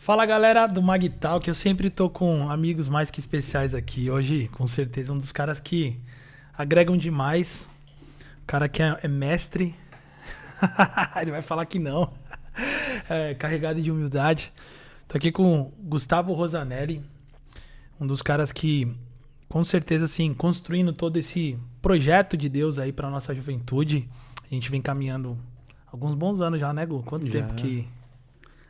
Fala galera do Magtal, que eu sempre tô com amigos mais que especiais aqui. Hoje, com certeza, um dos caras que agregam demais. O cara que é mestre. Ele vai falar que não. É, carregado de humildade. Tô aqui com o Gustavo Rosanelli, um dos caras que, com certeza, assim, construindo todo esse projeto de Deus aí pra nossa juventude. A gente vem caminhando alguns bons anos já, né, Gu? Quanto Já. tempo que...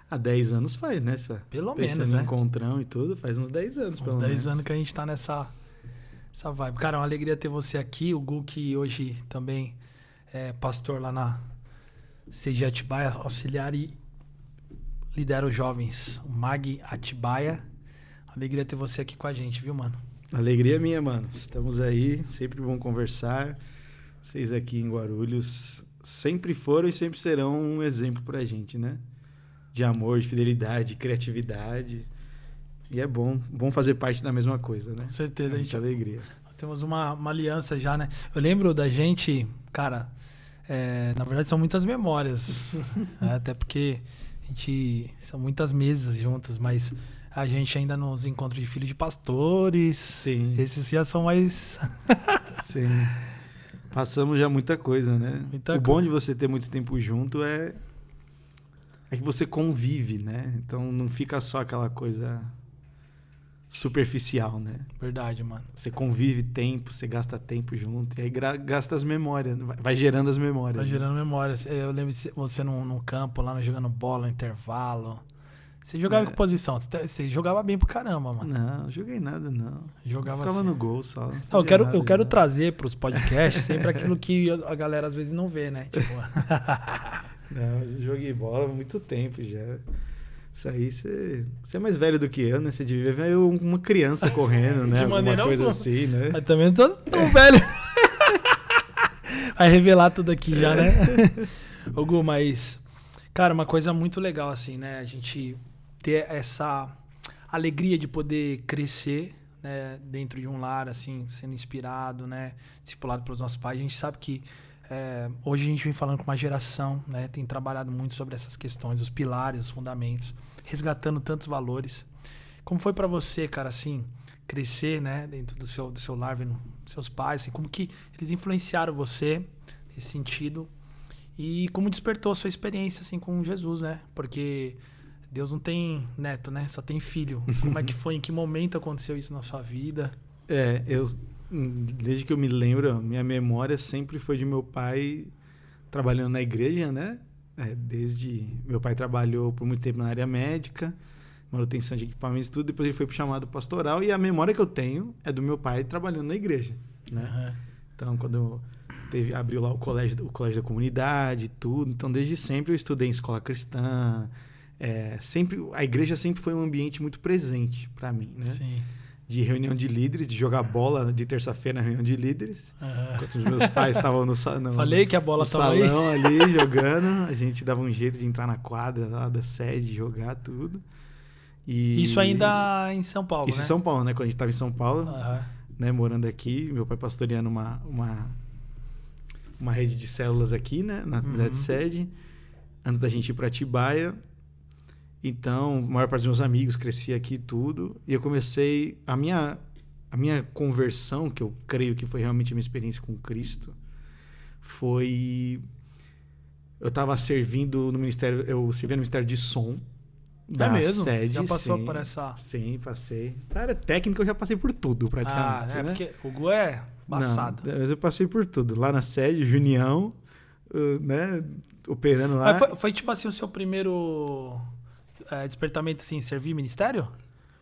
Há 10 anos faz, né? Pelo Pensando menos, em né? encontrão e tudo, faz uns 10 anos, Uns pelo 10 menos. anos que a gente tá nessa vibe. Cara, é uma alegria ter você aqui. O Gu, que hoje também é pastor lá na CG Atibaia, auxiliar e lidera os jovens. O Mag Atibaia. Alegria ter você aqui com a gente, viu, mano? Alegria minha, mano. Estamos aí, sempre bom conversar. Vocês aqui em Guarulhos sempre foram e sempre serão um exemplo pra gente, né? De amor, de fidelidade, de criatividade. E é bom fazer parte da mesma coisa, né? Com certeza. É muita alegria. Nós temos uma aliança já, né? Eu lembro da gente, cara, na verdade são muitas memórias. Né? Até porque a gente, são muitas mesas juntas, mas a gente ainda nos encontros de filhos de pastores. Sim. Esses já são mais... Sim. Passamos já muita coisa, né? Muita bom coisa. de você ter muito tempo junto é que você convive, né? Então não fica só aquela coisa superficial, né? Verdade, mano. Você convive tempo, você gasta tempo junto, e aí gasta as memórias, vai gerando as memórias. Tá né? gerando memórias. Eu lembro de você num campo, lá jogando bola, no intervalo. Você jogava em que posição? Você jogava bem pro caramba, mano. Não joguei nada, não. Jogava Ficava assim. no gol só. Não, eu quero trazer pros podcasts sempre aquilo que a galera às vezes não vê, né? Tipo... Não, mas eu joguei bola há muito tempo já. Isso aí, você é mais velho do que eu, né? Você devia ver uma criança correndo, né? De Alguma maneira coisa alguma. assim, né? Mas também não tô tão velho. Vai revelar tudo aqui já, né? Ô Gu, mas... Cara, uma coisa muito legal, assim, né? A gente ter essa alegria de poder crescer, né? Dentro de um lar, assim, sendo inspirado, né? Discipulado pelos nossos pais. A gente sabe que hoje a gente vem falando com uma geração, né? Tem trabalhado muito sobre essas questões, os pilares, os fundamentos, resgatando tantos valores. Como foi pra você, cara, assim, crescer, né? Dentro do seu lar, vendo seus pais, assim, como que eles influenciaram você nesse sentido e como despertou a sua experiência, assim, com Jesus, né? Porque Deus não tem neto, né? Só tem filho. Como é que foi? Em que momento aconteceu isso na sua vida? Desde que eu me lembro, minha memória sempre foi de meu pai trabalhando na igreja, né? Meu pai trabalhou por muito tempo na área médica, manutenção de equipamentos e tudo, depois ele foi pro chamado pastoral, e a memória que eu tenho é do meu pai trabalhando na igreja, né? Uhum. Então, quando abriu lá o colégio da comunidade e tudo, então desde sempre eu estudei em escola cristã, a igreja sempre foi um ambiente muito presente para mim, né? Sim. De reunião de líderes, de jogar bola de terça-feira na reunião de líderes. Uhum. Enquanto os meus pais estavam no Falei que a bola no tava aí. salão ali jogando, a gente dava um jeito de entrar na quadra lá da sede, jogar tudo. E Isso ainda em São Paulo, isso né? em São Paulo, né? Quando a gente estava em São Paulo, Uhum. né? Morando aqui, meu pai pastoreando uma rede de células aqui, né? Na comunidade de sede, antes da gente ir para Atibaia. Então, a maior parte dos meus amigos crescia aqui e tudo. E eu comecei... A minha conversão, que eu creio que foi realmente a minha experiência com Cristo, foi... Eu estava servindo no ministério... Eu servia no Ministério de Som da mesmo? sede. Você já passou sim, por essa... Sim, passei. Na área técnica eu já passei por tudo, praticamente. né? Né? Porque o Gu é passado. Não, mas eu passei por tudo. Lá na sede, Junião, né? Operando lá. Mas foi tipo assim o seu primeiro... despertamento, assim, servir ministério?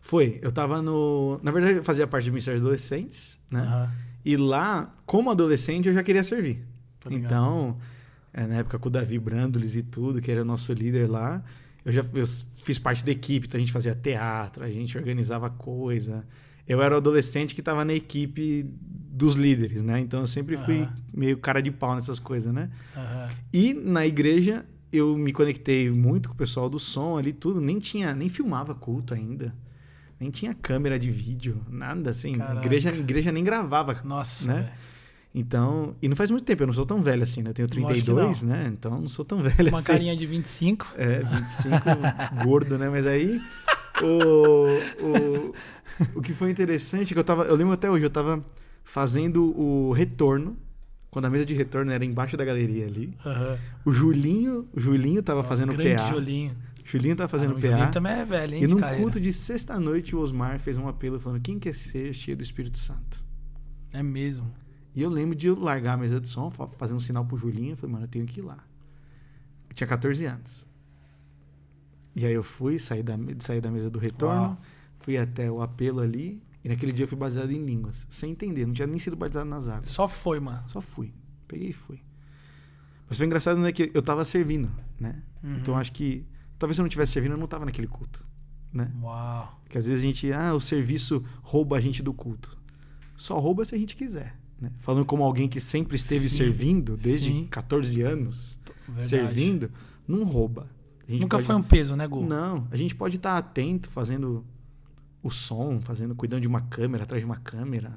Foi. Eu tava no... Na verdade, eu fazia parte do Ministério de Adolescentes, né? Uhum. E lá, como adolescente, eu já queria servir. Tô ligado. Então, na época com o Davi Brandolis e tudo, que era o nosso líder lá, eu fiz parte da equipe, então a gente fazia teatro, a gente organizava coisa. Eu era o adolescente que tava na equipe dos líderes, né? Então eu sempre fui meio cara de pau nessas coisas, né? Uhum. E na igreja... Eu me conectei muito com o pessoal do som ali, tudo. Nem filmava culto ainda. Nem tinha câmera de vídeo, nada assim. A igreja nem gravava. Nossa, né? Então, e não faz muito tempo, eu não sou tão velho assim, né? Eu tenho 32, né? Então não sou tão velho Uma assim. carinha de 25. 25, gordo, né? Mas aí O que foi interessante é que eu lembro até hoje, eu tava fazendo o retorno, quando a mesa de retorno era embaixo da galeria ali. Uhum. O Julinho tava fazendo PA. Julinho tava fazendo o PA. Julinho também é velho, hein? E num culto de sexta-noite, o Osmar fez um apelo falando: quem quer ser cheio do Espírito Santo? É mesmo. E eu lembro de eu largar a mesa de som, fazer um sinal pro Julinho. Eu falei: mano, eu tenho que ir lá. Eu tinha 14 anos. E aí eu fui, saí da mesa do retorno, Uau. fui até o apelo ali. E naquele dia eu fui baseado em línguas, sem entender. Não tinha nem sido batizado nas águas. Só foi, mano. Só fui. Peguei e fui. Mas foi engraçado, né, que eu tava servindo, né? Uhum. Então acho que talvez se eu não tivesse servindo, eu não tava naquele culto, né? Uau. Porque às vezes a gente, o serviço rouba a gente do culto. Só rouba se a gente quiser, né? Falando como alguém que sempre esteve servindo, desde 14 anos, Verdade. servindo, não rouba. A gente Nunca pode... foi um peso, né, Gu? Não, a gente pode estar atento, fazendo o som, cuidando de uma câmera, atrás de uma câmera,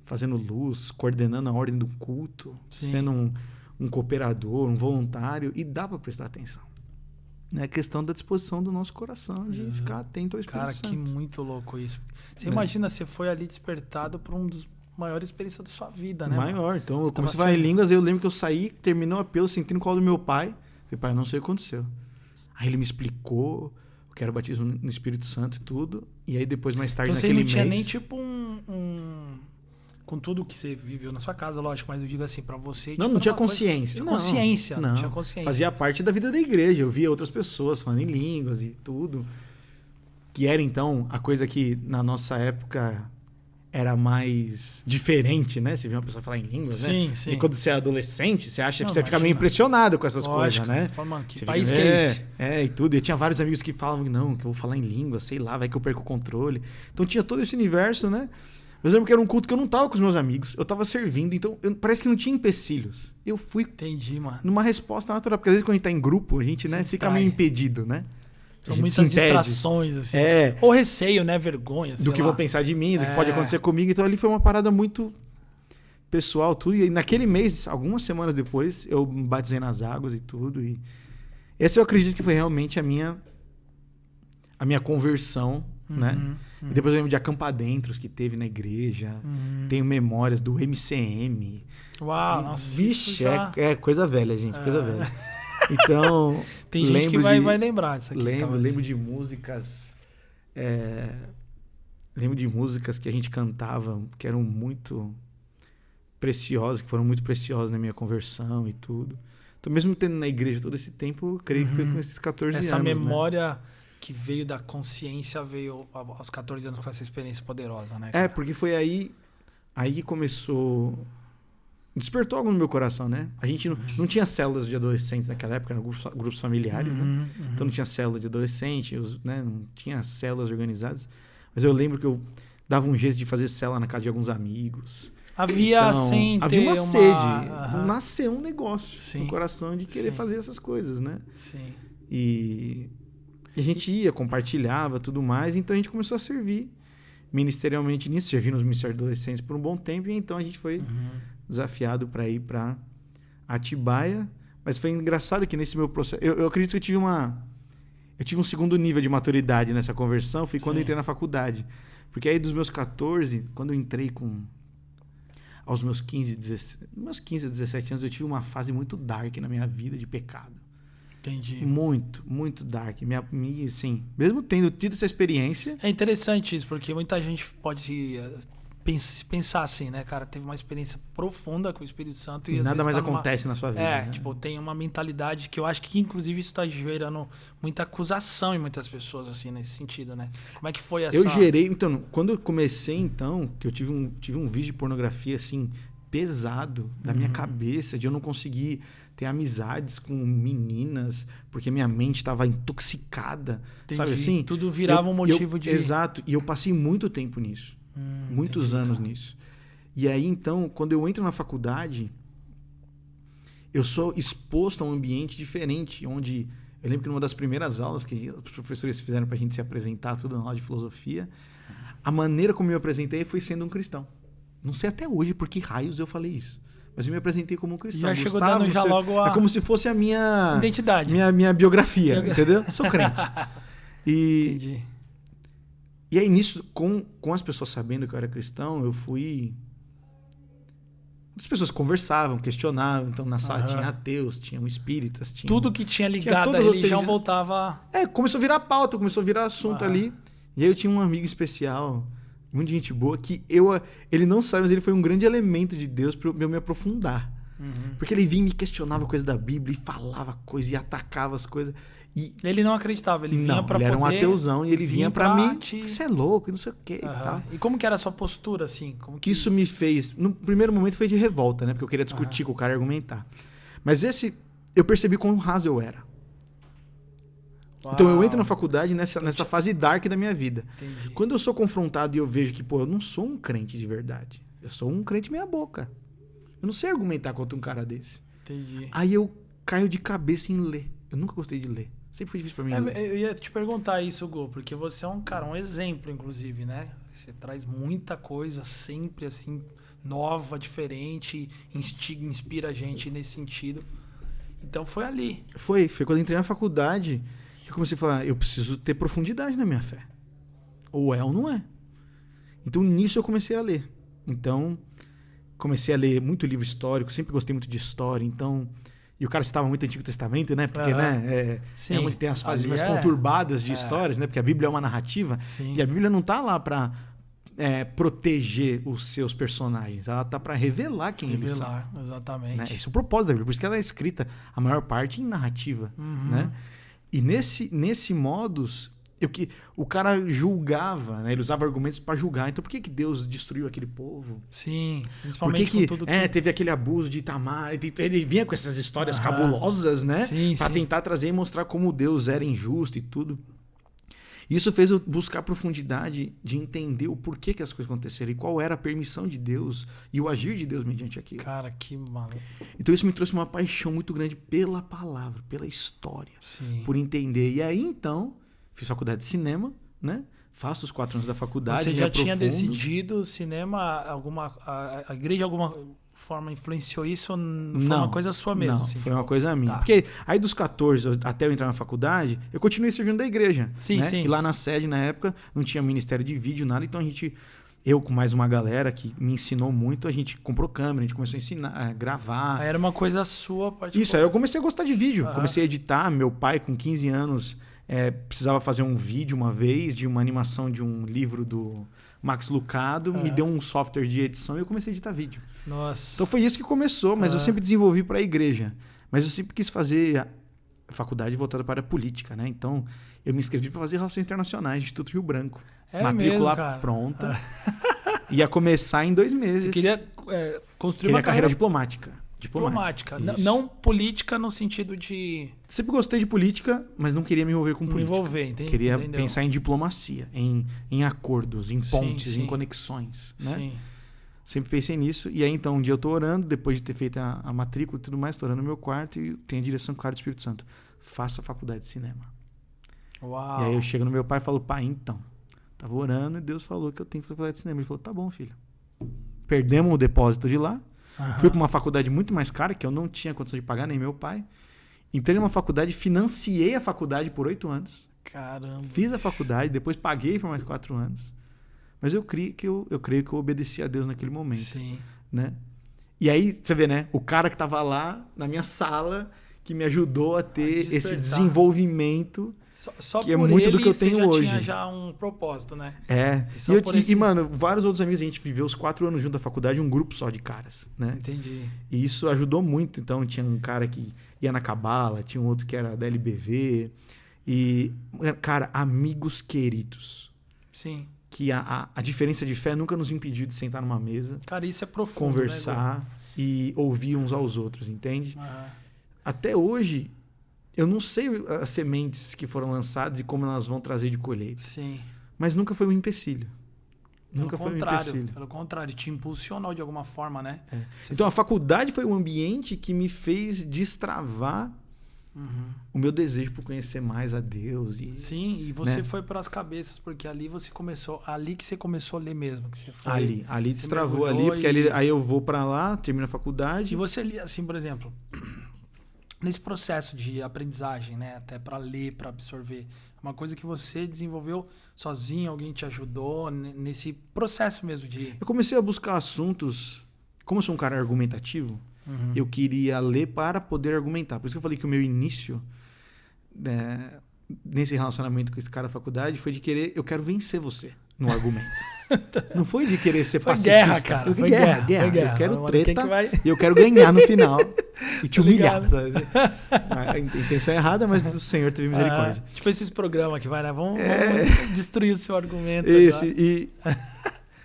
fazendo luz, coordenando a ordem do culto, sendo um cooperador, um voluntário, e dá para prestar atenção. É questão da disposição do nosso coração, de ficar atento ao Espírito Santo. Cara, que muito louco isso. Você imagina, você foi ali despertado por um dos maiores experiências da sua vida, né? Maior. Então, você eu comecei a falar em línguas, eu lembro que eu saí, terminou o apelo, senti no colo do meu pai. Falei: pai, não sei o que aconteceu. Aí ele me explicou o que era o batismo no Espírito Santo e tudo. E aí depois, mais tarde, então, naquele mês... você não tinha nem tipo com tudo que você viveu na sua casa, lógico, mas eu digo assim, pra você... Não, tipo, não tinha consciência. Tinha consciência. Não, tinha consciência. Fazia parte da vida da igreja. Eu via outras pessoas falando em línguas e tudo. Que era, então, a coisa que na nossa época era mais diferente, né? Você vê uma pessoa falar em línguas, né? Sim. E quando você é adolescente, você acha que você fica meio impressionado com essas coisas, né? Você fala, mano, que você país fica, que é esse? E tudo. E eu tinha vários amigos que falavam, não, que eu vou falar em língua, sei lá, vai que eu perco o controle. Então tinha todo esse universo, né? Mas eu lembro que era um culto que eu não tava com os meus amigos, eu tava servindo, então parece que não tinha empecilhos. Eu fui numa resposta natural, porque às vezes quando a gente tá em grupo, a gente, né, fica meio impedido, né? São muitas distrações, assim. Ou receio, né? Vergonha, do que vão pensar de mim, do que pode acontecer comigo. Então ali foi uma parada muito pessoal, tudo. E naquele mês, algumas semanas depois, eu me batizei nas águas e tudo. E esse eu acredito que foi realmente a minha conversão, né? E depois eu lembro de acampadentros que teve na igreja. Tenho memórias do MCM. Uau, nossa. Vixe, é coisa velha, gente, coisa velha. Então, tem gente que vai lembrar disso aqui. Lembro de músicas. Lembro de músicas que a gente cantava que eram muito preciosas, que foram muito preciosas na minha conversão e tudo. Então, mesmo tendo na igreja todo esse tempo, eu creio que foi com esses 14 anos. Essa memória, né, que veio da consciência, veio aos 14 anos com essa experiência poderosa, né? Cara? Porque foi aí que começou. Despertou algo no meu coração, né? A gente não tinha células de adolescentes naquela época, eram grupos familiares, né? Então não tinha célula de adolescente, né? Não tinha células organizadas. Mas eu lembro que eu dava um jeito de fazer célula na casa de alguns amigos. Havia uma sede. Nasceu um negócio no coração de querer fazer essas coisas, né? Sim. E a gente ia, compartilhava, tudo mais. Então a gente começou a servir ministerialmente nisso. Servi nos ministérios de adolescentes por um bom tempo. E então a gente foi desafiado para ir para Atibaia. Mas foi engraçado que nesse meu processo... Eu acredito que eu tive um segundo nível de maturidade nessa conversão. Foi quando eu entrei na faculdade. Porque aí dos meus 14, quando eu entrei aos meus 15, 17 anos, eu tive uma fase muito dark na minha vida de pecado. Entendi. Muito, muito dark. Assim, mesmo tendo tido essa experiência... É interessante isso, porque muita gente pode pensar assim, né, cara? Teve uma experiência profunda com o Espírito Santo e nada mais acontece na sua vida. né? Tipo, tem uma mentalidade que eu acho que, inclusive, isso tá gerando muita acusação em muitas pessoas, assim, nesse sentido, né? Como é que foi essa... Então, quando eu comecei, que eu tive um vídeo de pornografia, assim, pesado na minha cabeça, de eu não conseguir ter amizades com meninas, porque minha mente estava intoxicada, sabe assim? Tudo virava um motivo de... Exato, e eu passei muito tempo nisso. Muitos anos nisso. E aí, então, quando eu entro na faculdade, eu sou exposto a um ambiente diferente, onde... Eu lembro que numa das primeiras aulas que os professores fizeram pra gente se apresentar, tudo na aula de filosofia, a maneira como eu me apresentei foi sendo um cristão. Não sei até hoje por que raios eu falei isso. Mas eu me apresentei como um cristão. Já chegou dando já logo a... É como se fosse a minha... identidade. Minha biografia, entendeu? Sou crente. Entendi. E aí, nisso, com as pessoas sabendo que eu era cristão, eu fui... As pessoas conversavam, questionavam. Então, na sala tinha ateus, tinham espíritas. Tudo que tinha ligado à religião voltava... Começou a virar pauta, começou a virar assunto ali. E aí eu tinha um amigo especial, muita gente boa, que ele não sabe, mas ele foi um grande elemento de Deus para eu me aprofundar. Porque ele vinha e me questionava coisa da Bíblia, e falava coisa, e atacava as coisas. E ele não acreditava, ele vinha para poder... Ele era um ateuzão, e ele vinha para mim, você é louco, e não sei o quê. E tal. E como que era a sua postura, assim? Que isso me fez... No primeiro momento foi de revolta, né? Porque eu queria discutir com o cara e argumentar. Mas eu percebi quão raso eu era. Uau. Então eu entro na faculdade nessa fase dark da minha vida. Entendi. Quando eu sou confrontado e eu vejo que, eu não sou um crente de verdade. Eu sou um crente meia boca. Eu não sei argumentar contra um cara desse. Entendi. Aí eu caio de cabeça em ler. Eu nunca gostei de ler. Sempre foi difícil pra mim ler. Eu ia te perguntar isso, Gu, porque você é um exemplo, inclusive, né? Você traz muita coisa sempre, assim, nova, diferente, inspira a gente nesse sentido. Então foi ali. Foi quando eu entrei na faculdade que eu comecei a falar, eu preciso ter profundidade na minha fé. Ou é ou não é. Então nisso eu comecei a ler. Então comecei a ler muito livro histórico, sempre gostei muito de história, então... E o cara citava muito o Antigo Testamento, né? Porque, é onde tem as fases mais conturbadas de histórias, né? Porque a Bíblia é uma narrativa. Sim. E a Bíblia não tá lá para proteger os seus personagens. Ela tá para revelar quem eles são. Exatamente. Né? Esse é o propósito da Bíblia. Por isso que ela é escrita, a maior parte, em narrativa. Né? E nesse modus... o cara julgava, né? Ele usava argumentos para julgar. Então, por que Deus destruiu aquele povo? Sim, principalmente por que tudo que... teve aquele abuso de Itamar? Ele vinha com essas histórias cabulosas, né? Para tentar trazer e mostrar como Deus era injusto e tudo. Isso fez eu buscar profundidade de entender o porquê que as coisas aconteceram e qual era a permissão de Deus e o agir de Deus mediante aquilo. Cara, que maluco. Então isso me trouxe uma paixão muito grande pela palavra, pela história, por entender. E aí, então... Fiz faculdade de cinema, né? Faço os 4 anos da faculdade. Você já tinha decidido cinema? A igreja de alguma forma influenciou isso? Não foi uma coisa sua mesmo? Não, assim, foi uma coisa minha. Tá. Porque aí dos 14 até eu entrar na faculdade, eu continuei servindo da igreja. Sim, né? sim. E lá na sede, na época, não tinha ministério de vídeo, nada. Então eu com mais uma galera que me ensinou muito, a gente comprou câmera, a gente começou a ensinar, a gravar. Aí era uma coisa sua particular. Isso, aí eu comecei a gostar de vídeo. Comecei a editar. Meu pai, com 15 anos... precisava fazer um vídeo uma vez de uma animação de um livro do Max Lucado, me deu um software de edição e eu comecei a editar vídeo. Nossa. Então foi isso que começou, mas eu sempre desenvolvi para a igreja. Mas eu sempre quis fazer a faculdade voltada para a política, né? Então eu me inscrevi para fazer Relações Internacionais, Instituto Rio Branco. Matrícula mesmo, pronta. Ia começar em 2 meses. Você queria construir uma carreira diplomática. Diplomática. Não política no sentido de... Sempre gostei de política, mas não queria me envolver com política. Entendi. Queria pensar em diplomacia, em acordos, em pontes, em conexões. Né? Sim. Sempre pensei nisso. E aí, então, um dia eu estou orando, depois de ter feito a matrícula e tudo mais, estou orando no meu quarto e tenho a direção clara do Espírito Santo. Faça faculdade de cinema. Uau. E aí eu chego no meu pai e falo, pai, então, estava orando e Deus falou que eu tenho que fazer faculdade de cinema. Ele falou, tá bom, filho. Perdemos o depósito de lá. Fui para uma faculdade muito mais cara, que eu não tinha condição de pagar, nem meu pai. Entrei numa faculdade, financiei a faculdade por 8 anos. Caramba. Fiz a faculdade, depois paguei por mais 4 anos. Mas eu creio que eu obedeci a Deus naquele momento. Sim. Né? E aí, você vê, né? O cara que estava lá na minha sala, que me ajudou a ter esse desenvolvimento... Só que é muito do que eu tenho hoje. Tinha já um propósito, né? E, mano, vários outros amigos, a gente viveu os 4 anos junto da faculdade, um grupo só de caras, né? Entendi. E isso ajudou muito. Então, tinha um cara que ia na cabala, tinha um outro que era da LBV. E, cara, amigos queridos. Sim. Que a diferença de fé nunca nos impediu de sentar numa mesa. Cara, isso é profundo, conversar, né, e ouvir uns aos outros, entende? Até hoje... Eu não sei as sementes que foram lançadas e como elas vão trazer de colheita. Sim. Mas nunca foi um empecilho. Pelo contrário, te impulsionou de alguma forma, né? Então a faculdade foi um ambiente que me fez destravar o meu desejo por conhecer mais a Deus. Sim, e você foi para as cabeças, porque ali que você começou a ler mesmo. Que você foi, ali destravou ali, porque aí eu vou para lá, termino a faculdade. E você lia, assim, por exemplo... nesse processo de aprendizagem, né? Até para ler, para absorver. Uma coisa que você desenvolveu sozinho, alguém te ajudou nesse processo mesmo de... Eu comecei a buscar assuntos... Como eu sou um cara argumentativo, eu queria ler para poder argumentar. Por isso que eu falei que o meu início nesse relacionamento com esse cara da faculdade foi de querer... Eu quero vencer você no argumento. Não foi de querer ser foi pacifista. Guerra, cara. Foi guerra. Foi guerra. Eu quero treta vai... e eu quero ganhar no final e te humilhar. Ligado. Sabe? A intenção é errada, mas o Senhor teve misericórdia. Tipo esses programas que vai, né? Vamos destruir o seu argumento.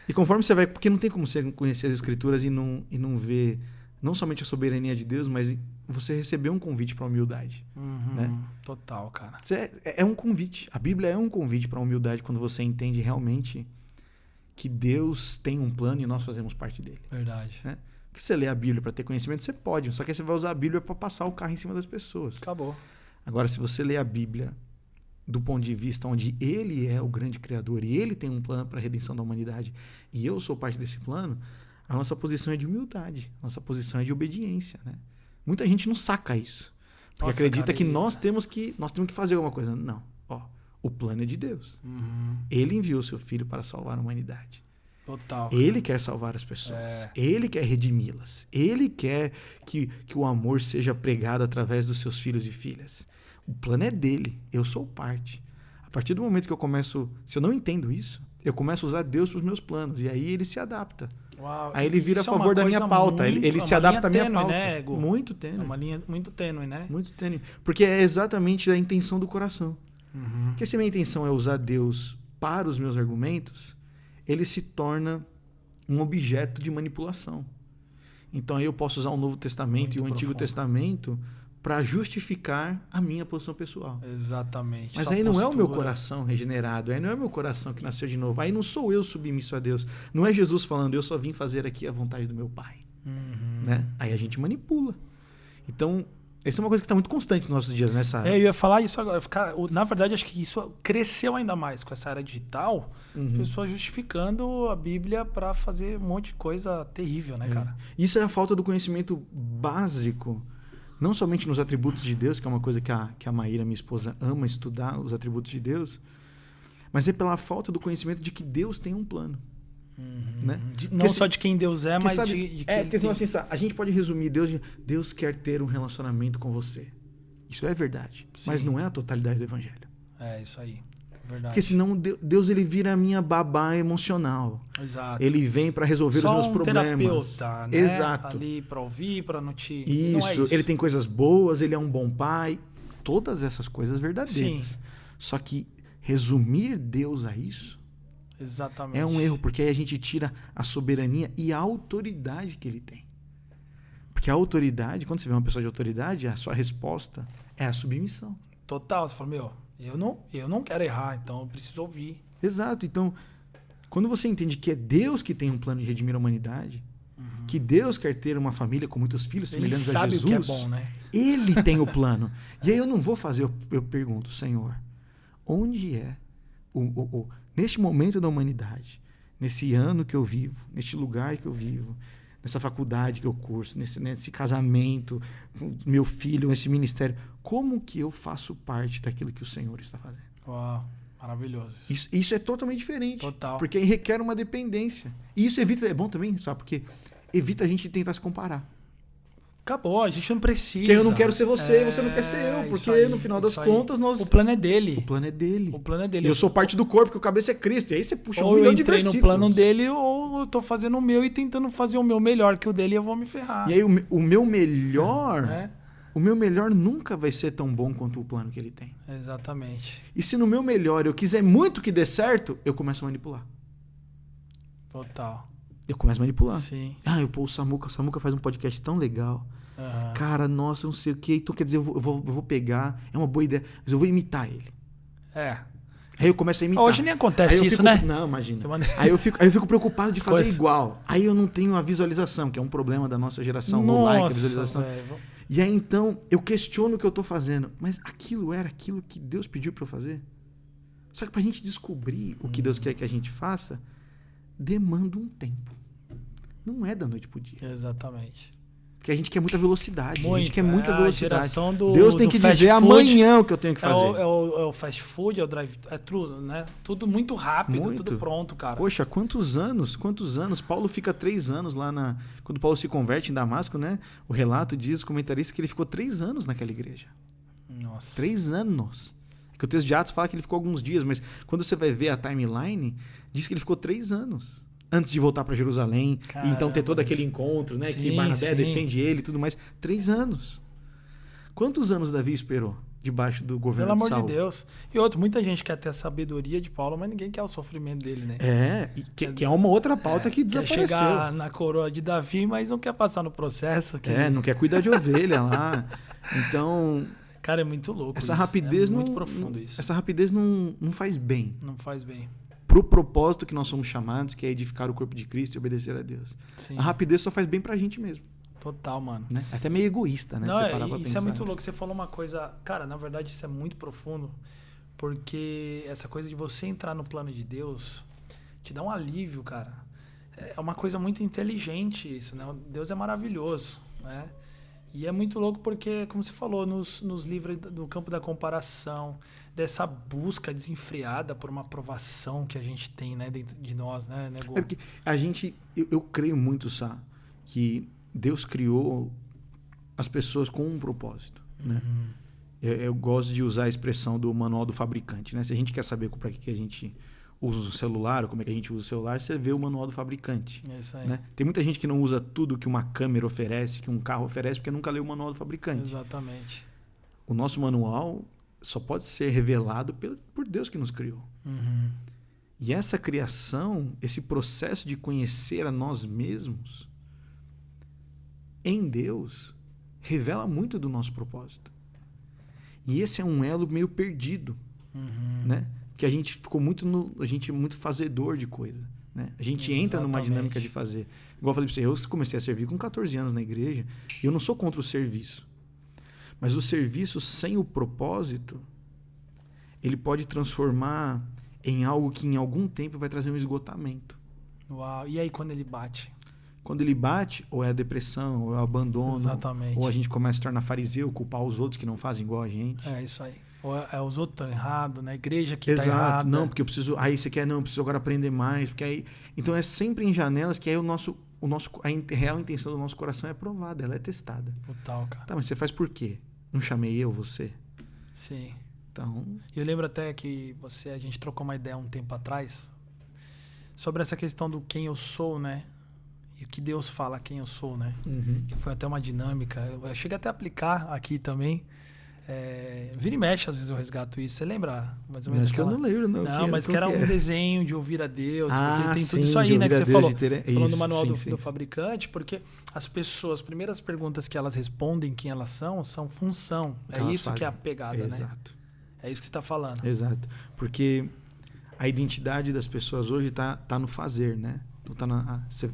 E conforme você vai... Porque não tem como você conhecer as Escrituras e não ver não somente a soberania de Deus, mas você receber um convite para a humildade. Né? Total, cara. É um convite. A Bíblia é um convite para a humildade quando você entende realmente que Deus tem um plano e nós fazemos parte dele. Verdade. Né? Porque você lê a Bíblia para ter conhecimento, você pode. Só que aí você vai usar a Bíblia para passar o carro em cima das pessoas. Acabou. Agora, se você lê a Bíblia do ponto de vista onde ele é o grande criador e ele tem um plano para a redenção da humanidade e eu sou parte desse plano, a nossa posição é de humildade. A nossa posição é de obediência. Né? Muita gente não saca isso. Porque acredita que nós temos que fazer alguma coisa. Não. O plano é de Deus. Ele enviou seu filho para salvar a humanidade. Total. Ele quer salvar as pessoas. Ele quer redimi-las. Ele quer que o amor seja pregado através dos seus filhos e filhas. O plano é dele. Eu sou parte. A partir do momento que eu começo... Se eu não entendo isso, eu começo a usar Deus para os meus planos. E aí ele se adapta. Uau, aí ele vira a favor da minha pauta. Ele se adapta à minha pauta. Né, muito tênue. É uma linha muito tênue, né? Muito tênue. Porque é exatamente a intenção do coração. Porque se a minha intenção é usar Deus para os meus argumentos, ele se torna um objeto de manipulação. Então aí eu posso usar o Novo Testamento e o Antigo Testamento para justificar a minha posição pessoal. Exatamente. Mas aí não é o meu coração regenerado, aí não é o meu coração que nasceu de novo, aí não sou eu submisso a Deus. Não é Jesus falando, eu só vim fazer aqui a vontade do meu Pai. Né? Aí a gente manipula. Então... Isso é uma coisa que está muito constante nos nossos dias, nessa área. Eu ia falar isso agora. Cara, na verdade, acho que isso cresceu ainda mais com essa era digital. Pessoas justificando a Bíblia para fazer um monte de coisa terrível, né, cara? Isso é a falta do conhecimento básico, não somente nos atributos de Deus, que é uma coisa que a Maíra, minha esposa, ama estudar, os atributos de Deus, mas é pela falta do conhecimento de que Deus tem um plano. Né? Não só de quem Deus é, mas sabe, de quem porque senão, assim, a gente pode resumir Deus quer ter um relacionamento com você. Isso é verdade. Sim. Mas não é a totalidade do evangelho. É isso aí. Verdade. Porque senão Deus ele vira a minha babá emocional. Exato. Ele vem para resolver os meus problemas. Terapeuta, né? Exato. Ali para ouvir, para não te... Isso. Não é isso. Ele tem coisas boas, ele é um bom pai. Todas essas coisas verdadeiras. Sim. Só que resumir Deus a isso exatamente. É um erro, porque aí a gente tira a soberania e a autoridade que ele tem. Porque a autoridade, quando você vê uma pessoa de autoridade, a sua resposta é a submissão. Total. Você fala, eu não quero errar, então eu preciso ouvir. Exato. Então, quando você entende que é Deus que tem um plano de redimir a humanidade, que Deus quer ter uma família com muitos filhos semelhantes a Jesus, ele sabe o que é bom, né? Ele tem o plano. E aí eu não vou fazer, eu pergunto, Senhor, onde é neste momento da humanidade, nesse ano que eu vivo, neste lugar que eu vivo, nessa faculdade que eu curso, nesse casamento, meu filho, nesse ministério, como que eu faço parte daquilo que o Senhor está fazendo? Uau, maravilhoso. Isso é totalmente diferente. Total. Porque requer uma dependência. E isso evita, é bom também, sabe? Porque evita a gente tentar se comparar. Acabou, a gente não precisa. Porque eu não quero ser você, você não quer ser eu. Porque aí, no final das contas, nós... O plano é dele. O plano é dele. O plano é dele. E eu sou parte do corpo, que o cabeça é Cristo. E aí você puxa ou um milhão de versículos. Ou eu entrei no plano dele, ou eu tô fazendo o meu e tentando fazer o meu melhor que o dele e eu vou me ferrar. E aí o meu melhor... O meu melhor nunca vai ser tão bom quanto o plano que ele tem. Exatamente. E se no meu melhor eu quiser muito que dê certo, eu começo a manipular. Total. Eu começo a manipular. Sim. O Samuca faz um podcast tão legal. Cara, nossa, não sei o que. Então, quer dizer, eu vou pegar. É uma boa ideia, mas eu vou imitar ele. Aí eu começo a imitar. Hoje nem acontece isso, né? Não, imagina. Aí eu fico preocupado de fazer igual. Aí eu não tenho a visualização, que é um problema da nossa geração. O like, a visualização. E aí, então, eu questiono o que eu tô fazendo. Mas aquilo era aquilo que Deus pediu para eu fazer? Só que pra gente descobrir o que Deus quer que a gente faça, demanda um tempo. Não é da noite pro dia. Exatamente. Porque a gente quer muita velocidade. Muito, a gente quer muita a velocidade. geração Deus tem do que fast dizer food. amanhã o que eu tenho que fazer. É o fast food, é o drive, é tudo, né? Tudo muito rápido, Muito. tudo pronto, cara. Poxa, quantos anos? Paulo fica 3 anos lá quando Paulo se converte em Damasco, né? O relato diz, os comentaristas, que ele ficou 3 anos naquela igreja. Nossa. 3 anos. Que o texto de Atos fala que ele ficou alguns dias, mas quando você vai ver a timeline, diz que ele ficou 3 anos. Antes de voltar para Jerusalém, e então ter todo aquele encontro, né? Sim, que Barnabé sim. defende ele e tudo mais. 3 anos. Quantos anos Davi esperou debaixo do governo Pelo de amor Saul? de Deus. E outro, muita gente quer ter a sabedoria de Paulo, mas ninguém quer o sofrimento dele, né? Que é uma outra pauta que desapareceu. Quer chegar na coroa de Davi, mas não quer passar no processo. Não quer cuidar de ovelha lá. Então... Cara, é muito louco Essa isso. rapidez muito profundo isso. Essa rapidez não faz bem. Não faz bem. Pro propósito que nós somos chamados, que é edificar o corpo de Cristo e obedecer a Deus. Sim. A rapidez só faz bem pra gente mesmo. Total, mano. Né? Até meio egoísta, né? Não, Você parar pra isso pensar. é muito louco. Você falou uma coisa... Cara, na verdade, isso é muito profundo. Porque essa coisa de você entrar no plano de Deus te dá um alívio, cara. É uma coisa muito inteligente isso, né? Deus é maravilhoso, né? E é muito louco porque, como você falou, nos livra do campo da comparação, dessa busca desenfreada por uma aprovação que a gente tem, né, dentro de nós, né, Nego? Porque a gente, eu creio muito, Sá, que Deus criou as pessoas com um propósito, né? Eu gosto de usar a expressão do manual do fabricante, né? Se a gente quer saber para que a gente usa o celular, ou como é que a gente usa o celular, você vê o manual do fabricante. É isso aí. Né? Tem muita gente que não usa tudo que uma câmera oferece, que um carro oferece, porque nunca leu o manual do fabricante. Exatamente. O nosso manual só pode ser revelado por Deus que nos criou. E essa criação, esse processo de conhecer a nós mesmos em Deus, revela muito do nosso propósito. E esse é um elo meio perdido, né? Que a gente ficou a gente é muito fazedor de coisa, né? A gente entra numa dinâmica de fazer. Igual eu falei pra você, eu comecei a servir com 14 anos na igreja, e eu não sou contra o serviço. Mas o serviço sem o propósito, ele pode transformar em algo que em algum tempo vai trazer um esgotamento. Uau. E aí quando ele bate? Quando ele bate, ou é a depressão, ou é o abandono, Exatamente. ou a gente começa a se tornar fariseu, culpar os outros que não fazem igual a gente. É isso aí. Ou os outros estão errados, né? A igreja que está Exato, errada. não, porque eu preciso. Aí você quer, não, eu preciso agora aprender mais. Porque aí. Então é sempre em janelas que aí a real intenção do nosso coração é provada, ela é testada. Total, cara. Tá, mas você faz por quê? Não chamei eu, você? Sim. Então. Eu lembro até que a gente trocou uma ideia um tempo atrás sobre essa questão do quem eu sou, né? E o que Deus fala quem eu sou, né? Que foi até uma dinâmica. Eu cheguei até a aplicar aqui também. Vira e mexe, às vezes eu resgato isso. Você lembra? Mais ou menos Acho que eu não lembro, não. Não, mas que era um desenho de ouvir a Deus. Porque tem tudo sim, isso aí, né? Que você falou. Falando do manual sim, do fabricante, porque as pessoas, as primeiras perguntas que elas respondem quem elas são função. É isso que é a pegada, né? Exato. É isso que você está falando. Exato. Porque a identidade das pessoas hoje tá no fazer, né? Então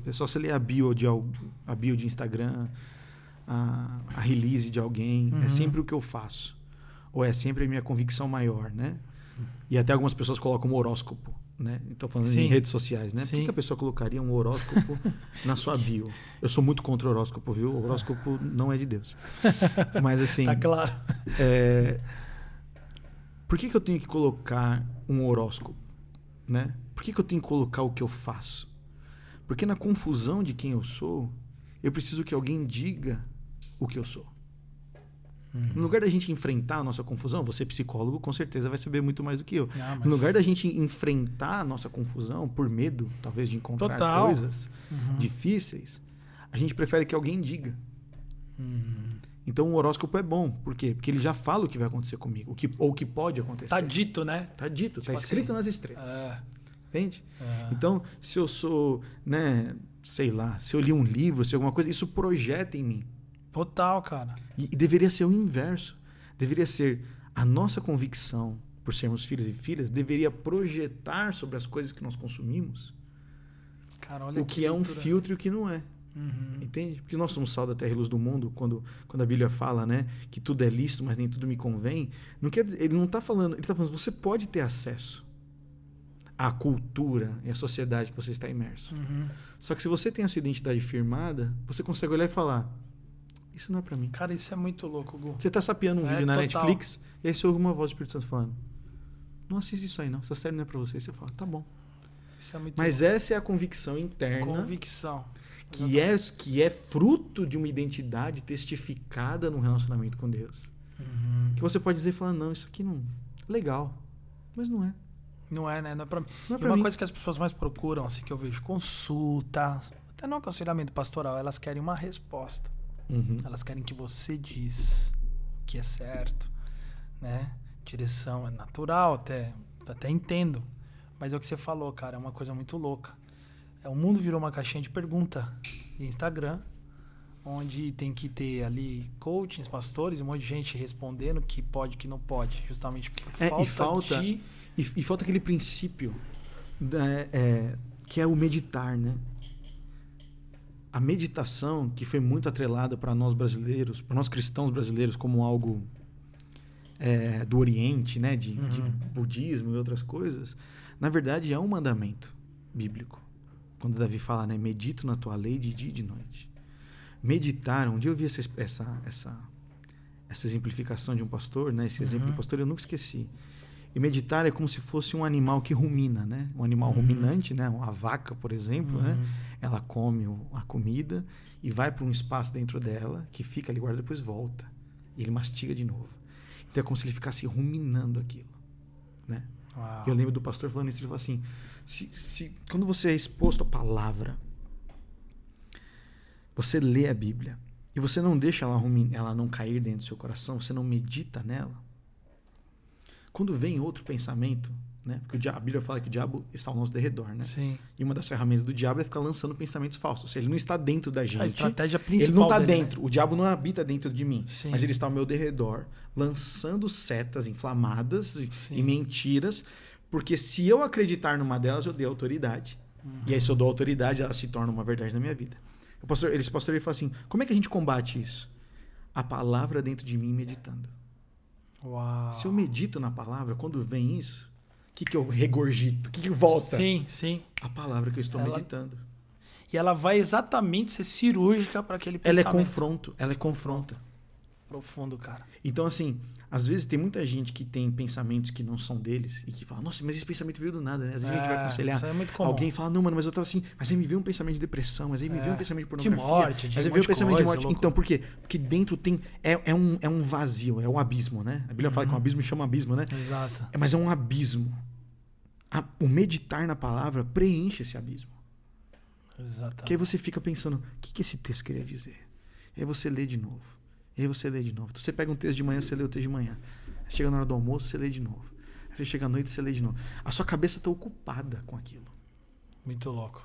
é só você ler a bio de Instagram, a release de alguém, é sempre o que eu faço. Ou é sempre a minha convicção maior, né? E até algumas pessoas colocam um horóscopo, né? Então falando em redes sociais, né? Por que a pessoa colocaria um horóscopo na sua bio? Eu sou muito contra o horóscopo, viu? O horóscopo não é de Deus. Mas assim... Tá claro. Por que eu tenho que colocar um horóscopo, né? Por que eu tenho que colocar o que eu faço? Porque na confusão de quem eu sou, eu preciso que alguém diga o que eu sou. No lugar da gente enfrentar a nossa confusão, você psicólogo com certeza vai saber muito mais do que eu. No lugar da gente enfrentar a nossa confusão por medo, talvez, de encontrar coisas difíceis, a gente prefere que alguém diga. Então o horóscopo é bom. Por quê? Porque ele já fala o que vai acontecer comigo, ou o que pode acontecer. Tá dito, né? Tá dito, tipo tá escrito assim, nas estrelas. Entende? Então, se eu sou, né, sei lá, se eu li um livro, se alguma coisa, isso projeta em mim. Total, cara. E deveria ser o inverso. Deveria ser a nossa convicção, por sermos filhos e filhas, deveria projetar sobre as coisas que nós consumimos, cara, olha o que é um filtro e o que não é. Entende? Porque nós somos sal da terra e luz do mundo, quando a Bíblia fala, né, que tudo é lícito, mas nem tudo me convém. Não quer dizer, ele está falando, você pode ter acesso à cultura e à sociedade que você está imerso. Só que se você tem a sua identidade firmada, você consegue olhar e falar, Isso não é pra mim. Cara, isso é muito louco, Gu. Você tá sapeando um vídeo na total. Netflix, e aí você ouve uma voz do Espírito Santo falando, não assiste isso aí não, essa série não é pra você. E você fala, tá bom. Isso é muito Mas louco. essa é a convicção interna, Convicção. que é fruto de uma identidade testificada num relacionamento com Deus. Uhum. Que você pode dizer e falar, não, isso aqui não... Legal, mas não é. Não é, né? Não é pra mim. Não é E pra uma mim. coisa que as pessoas mais procuram, assim, que eu vejo, consulta, até no aconselhamento pastoral, elas querem uma resposta. Uhum. Elas querem que você diz o que é certo, né? Direção é natural, até entendo. Mas é o que você falou, cara, é uma coisa muito louca. O mundo virou uma caixinha de pergunta em Instagram, onde tem que ter ali coachings, pastores, um monte de gente respondendo o que pode e o que não pode, justamente por falta de... E falta aquele princípio que é o meditar, né? A meditação, que foi muito atrelada para nós brasileiros, para nós cristãos brasileiros, como algo do Oriente, né? De budismo e outras coisas, na verdade é um mandamento bíblico. Quando Davi fala, né? Medito na tua lei de dia e de noite. Meditar, um dia eu vi essa exemplificação de um pastor, né? Esse exemplo de pastor eu nunca esqueci. E meditar é como se fosse um animal que rumina, né? Um animal ruminante, né? Uma vaca, por exemplo, né? Ela come a comida e vai para um espaço dentro dela que fica ali guardado, depois volta. E ele mastiga de novo. Então é como se ele ficasse ruminando aquilo, né? Uau. Eu lembro do pastor falando isso, ele falou assim, quando você é exposto à palavra, você lê a Bíblia e você não deixa ela não cair dentro do seu coração, você não medita nela, quando vem outro pensamento, né? Porque a Bíblia fala que o diabo está ao nosso derredor, né? Sim. E uma das ferramentas do diabo é ficar lançando pensamentos falsos. Ou seja, ele não está dentro da gente. A estratégia principal ele não está dele, dentro. né? O diabo não habita dentro de mim. Sim. Mas ele está ao meu derredor, lançando setas inflamadas e mentiras. Porque se eu acreditar numa delas, eu dei autoridade. E aí, se eu dou autoridade, ela se torna uma verdade na minha vida. Esse pastor ele fala assim, como é que a gente combate isso? A palavra dentro de mim meditando. Uau. Se eu medito na palavra, quando vem isso, o que eu regurgito? O que volta? Sim, sim. A palavra que eu estou meditando. E ela vai exatamente ser cirúrgica para aquele pensamento. Ela é confronta. Profundo, cara. Então, assim, às vezes tem muita gente que tem pensamentos que não são deles e que fala, nossa, mas esse pensamento veio do nada, né? Às vezes a gente vai aconselhar isso é muito comum. alguém e fala, não, mano, mas eu tava assim, mas aí me veio um pensamento de depressão, mas aí me veio um pensamento de pornografia. De morte, de mas aí um veio um monte de pensamento de coisa, morte. louco. Então, por quê? Porque dentro tem... É um vazio, é um abismo, né? A Bíblia fala que um abismo chama abismo, né? Exato. Mas é um abismo. O meditar na palavra preenche esse abismo. Exatamente. Porque aí você fica pensando, o que esse texto queria dizer? E aí você lê de novo. E aí você lê de novo. Então você pega um texto de manhã, você lê o texto de manhã. Aí chega na hora do almoço, você lê de novo. Aí você chega à noite, você lê de novo. A sua cabeça está ocupada com aquilo. Muito louco.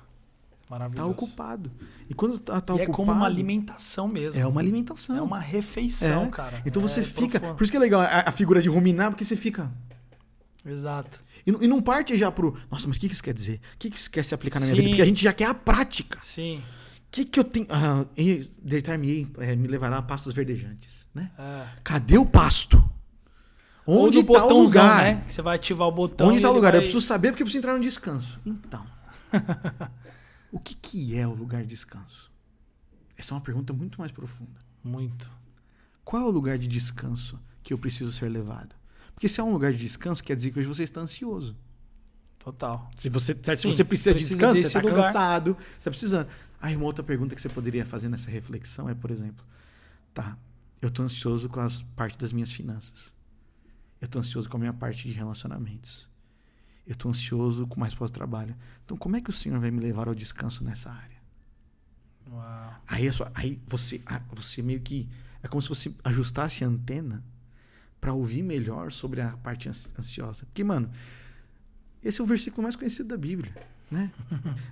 Maravilhoso. Está ocupado. E quando está ocupado... é como uma alimentação mesmo. É uma alimentação. É uma refeição, cara. Então você fica... profundo. Por isso que é legal a figura de ruminar, porque você fica... Exato. E não parte já pro... Nossa, mas o que isso quer dizer? O que isso quer se aplicar na minha Sim. vida? Porque a gente já quer a prática. Sim. O que eu tenho... Deitar-me me levará a pastos verdejantes, né? Cadê o pasto? Onde está o lugar? Né? Você vai ativar o botão. Onde está o lugar? Vai... Eu preciso saber porque eu preciso entrar no descanso. Então, o que é o lugar de descanso? Essa é uma pergunta muito mais profunda. Muito. Qual é o lugar de descanso que eu preciso ser levado? Porque se é um lugar de descanso, quer dizer que hoje você está ansioso. Total. Se você precisa de descanso, você está lugar. cansado, você está precisando. Aí uma outra pergunta que você poderia fazer nessa reflexão é, por exemplo, eu estou ansioso com a parte das minhas finanças. Eu estou ansioso com a minha parte de relacionamentos. Eu estou ansioso com mais pós-trabalho. Então, como é que o Senhor vai me levar ao descanso nessa área? Uau. Aí você meio que... É como se você ajustasse a antena para ouvir melhor sobre a parte ansiosa. Porque, mano, esse é o versículo mais conhecido da Bíblia, né?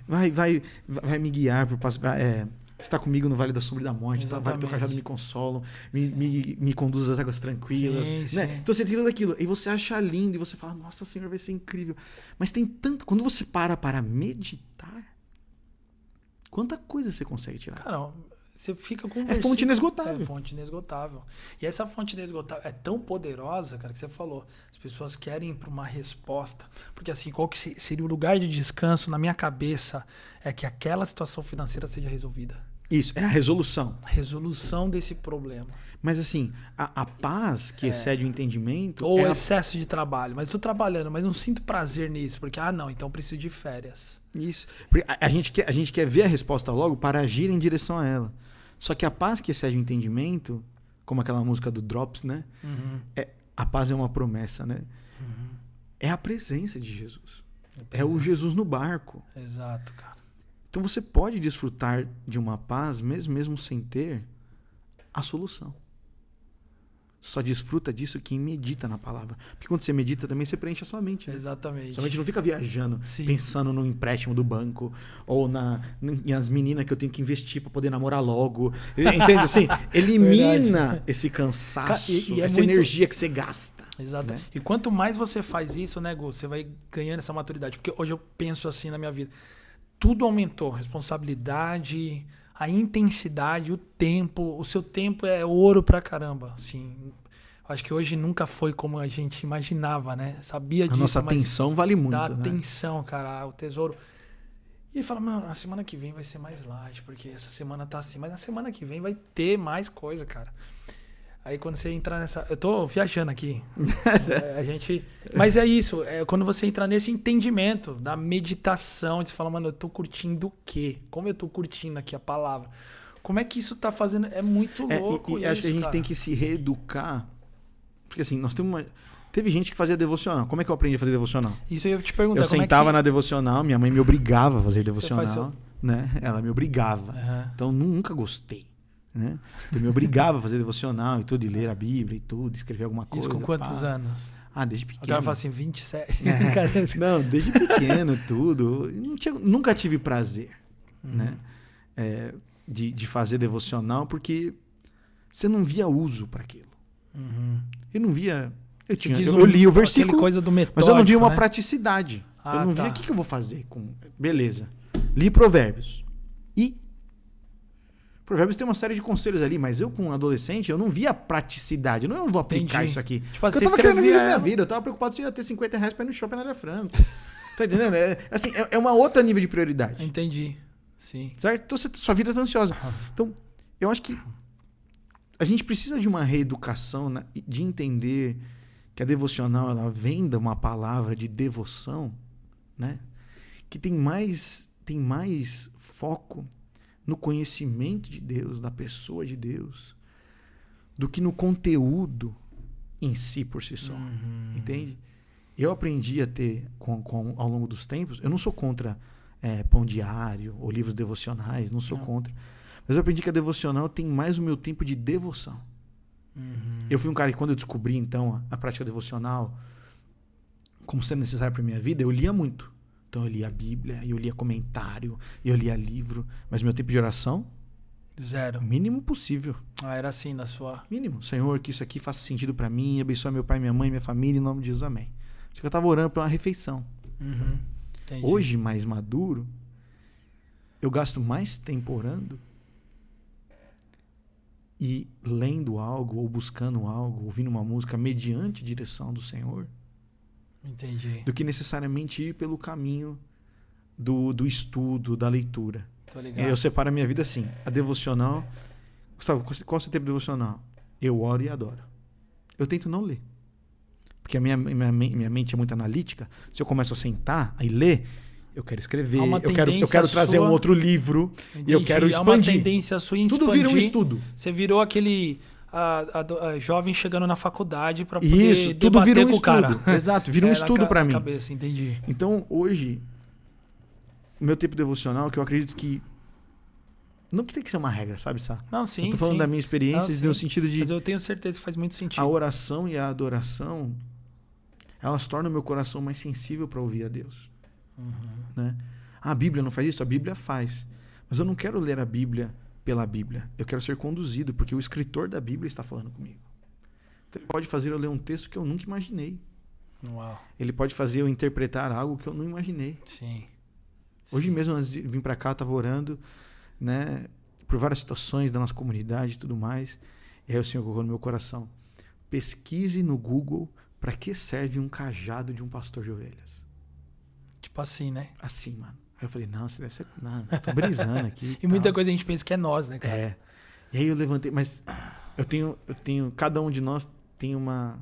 Vai me guiar por passo... está comigo no vale da sombra e da morte, vai teu cajado me consolam, me conduz às águas tranquilas, sim, né? sim. Então você tem tudo aquilo, e você acha lindo, e você fala, nossa, Senhor, vai ser incrível. Mas tem tanto... Quando você para meditar, quanta coisa você consegue tirar? Cara, você fica com um fonte inesgotável. É fonte inesgotável. E essa fonte inesgotável é tão poderosa, cara, que você falou. As pessoas querem ir para uma resposta. Porque assim, qual que seria o lugar de descanso na minha cabeça é que aquela situação financeira seja resolvida. Isso, é a resolução. Resolução desse problema. Mas assim, a paz que excede o entendimento... Ou excesso de trabalho. Mas tô trabalhando, mas não sinto prazer nisso. Porque, não, então preciso de férias. Isso. Porque a gente quer ver a resposta logo para agir em direção a ela. Só que a paz que excede o entendimento, como aquela música do Drops, né? A paz é uma promessa, né? É a presença de Jesus. É o Jesus no barco. Exato, cara. Então você pode desfrutar de uma paz mesmo sem ter a solução. Só desfruta disso quem medita na palavra. Porque quando você medita também, você preenche a sua mente. Né? Exatamente. Sua mente não fica viajando, Sim. pensando no empréstimo do banco, ou nas meninas que eu tenho que investir para poder namorar logo. Entende? Assim, elimina esse cansaço, essa energia que você gasta. Exato. Né? E quanto mais você faz isso, né, Gu, você vai ganhando essa maturidade. Porque hoje eu penso assim na minha vida. Tudo aumentou. Responsabilidade, a intensidade, o tempo. O seu tempo é ouro pra caramba. Assim, acho que hoje nunca foi como a gente imaginava, né? Sabia disso. A nossa atenção vale muito. Dá né? atenção, cara, o tesouro. E fala, mano, a semana que vem vai ser mais light, porque essa semana tá assim. Mas na semana que vem vai ter mais coisa, cara. Aí quando você entrar nessa... Eu tô viajando aqui. Mas é isso. Quando você entrar nesse entendimento da meditação, você fala, mano, eu tô curtindo o quê? Como eu tô curtindo aqui a palavra? Como é que isso tá fazendo? É muito louco e acho que a gente tem que se reeducar. Porque assim, nós temos Teve gente que fazia devocional. Como é que eu aprendi a fazer devocional? Isso eu ia te perguntar. Eu sentava na devocional, minha mãe me obrigava a fazer devocional. Né? Ela me obrigava. Então nunca gostei. Né? Então me obrigava a fazer devocional e tudo, e ler a Bíblia e tudo, escrever alguma coisa. Isso com quantos anos? Desde pequeno. Agora fala assim, 27. Não, desde pequeno, tudo. Nunca tive prazer, né? De fazer devocional, porque você não via uso para aquilo. Eu não via... Eu li o versículo, coisa do metódico, mas eu não via uma né? praticidade. Eu não via o que eu vou fazer com... Beleza. Li Provérbios. E... Provérbios tem uma série de conselhos ali, mas eu, com um adolescente, eu não via praticidade. Eu não vou aplicar isso aqui. Tipo, eu tava querendo viver minha vida. Eu tava preocupado se ia ter R$50 pra ir no shopping na Área Franca. Tá entendendo? É uma outra nível de prioridade. Entendi. Sim. Certo? Então, sua vida tá ansiosa. Então, eu acho que a gente precisa de uma reeducação, né, de entender que a devocional, ela vem de uma palavra de devoção, né? Que tem mais foco no conhecimento de Deus, da pessoa de Deus, do que no conteúdo em si por si só. Entende? Eu aprendi a ter, ao longo dos tempos, eu não sou contra pão diário ou livros devocionais, não sou contra. Mas eu aprendi que a devocional tem mais o meu tempo de devoção. Eu fui um cara que, quando eu descobri, então, a prática devocional como sendo necessária para minha vida, eu lia muito. Então eu lia a Bíblia, eu lia comentário, eu lia livro, mas meu tempo de oração? Zero. O mínimo possível. Era assim na sua... Mínimo. Senhor, que isso aqui faça sentido para mim, abençoe meu pai, minha mãe, minha família, em nome de Jesus, amém. Acho que eu estava orando por uma refeição. Hoje, mais maduro, eu gasto mais tempo orando e lendo algo, ou buscando algo, ouvindo uma música mediante direção do Senhor. Entendi. Do que necessariamente ir pelo caminho do estudo, da leitura. Tô ligado. Eu separo a minha vida assim. A devocional... Gustavo, qual é o seu tempo devocional? Eu oro e adoro. Eu tento não ler. Porque a minha mente é muito analítica. Se eu começo a sentar e ler, eu quero escrever, eu quero trazer um outro livro. E eu quero expandir. Há uma tendência sua em expandir. Tudo vira um estudo. Você virou aquele... A jovem chegando na faculdade para poder isso, tudo vira um estudo. Exato, vira um estudo para mim. Cabeça, entendi. Então, hoje, o meu tempo devocional, que eu acredito que não tem que ser uma regra, sabe, Sá? Não, sim, eu tô falando da minha experiência, no sentido de... Mas eu tenho certeza que faz muito sentido. A oração e a adoração, elas tornam o meu coração mais sensível para ouvir a Deus. Né? A Bíblia não faz isso? A Bíblia faz. Mas eu não quero ler a Bíblia pela Bíblia. Eu quero ser conduzido, porque o escritor da Bíblia está falando comigo. Então, ele pode fazer eu ler um texto que eu nunca imaginei. Uau. Ele pode fazer eu interpretar algo que eu não imaginei. Sim. Hoje mesmo, antes de vir para cá, eu estava orando, né, por várias situações da nossa comunidade e tudo mais. E aí o Senhor colocou no meu coração: pesquise no Google para que serve um cajado de um pastor de ovelhas. Tipo assim, né? Assim, mano. Aí eu falei, não, isso deve ser... Não, eu tô brisando aqui. E muita coisa a gente pensa que é nós, né, cara? É. E aí eu levantei, mas eu tenho, cada um de nós tem uma...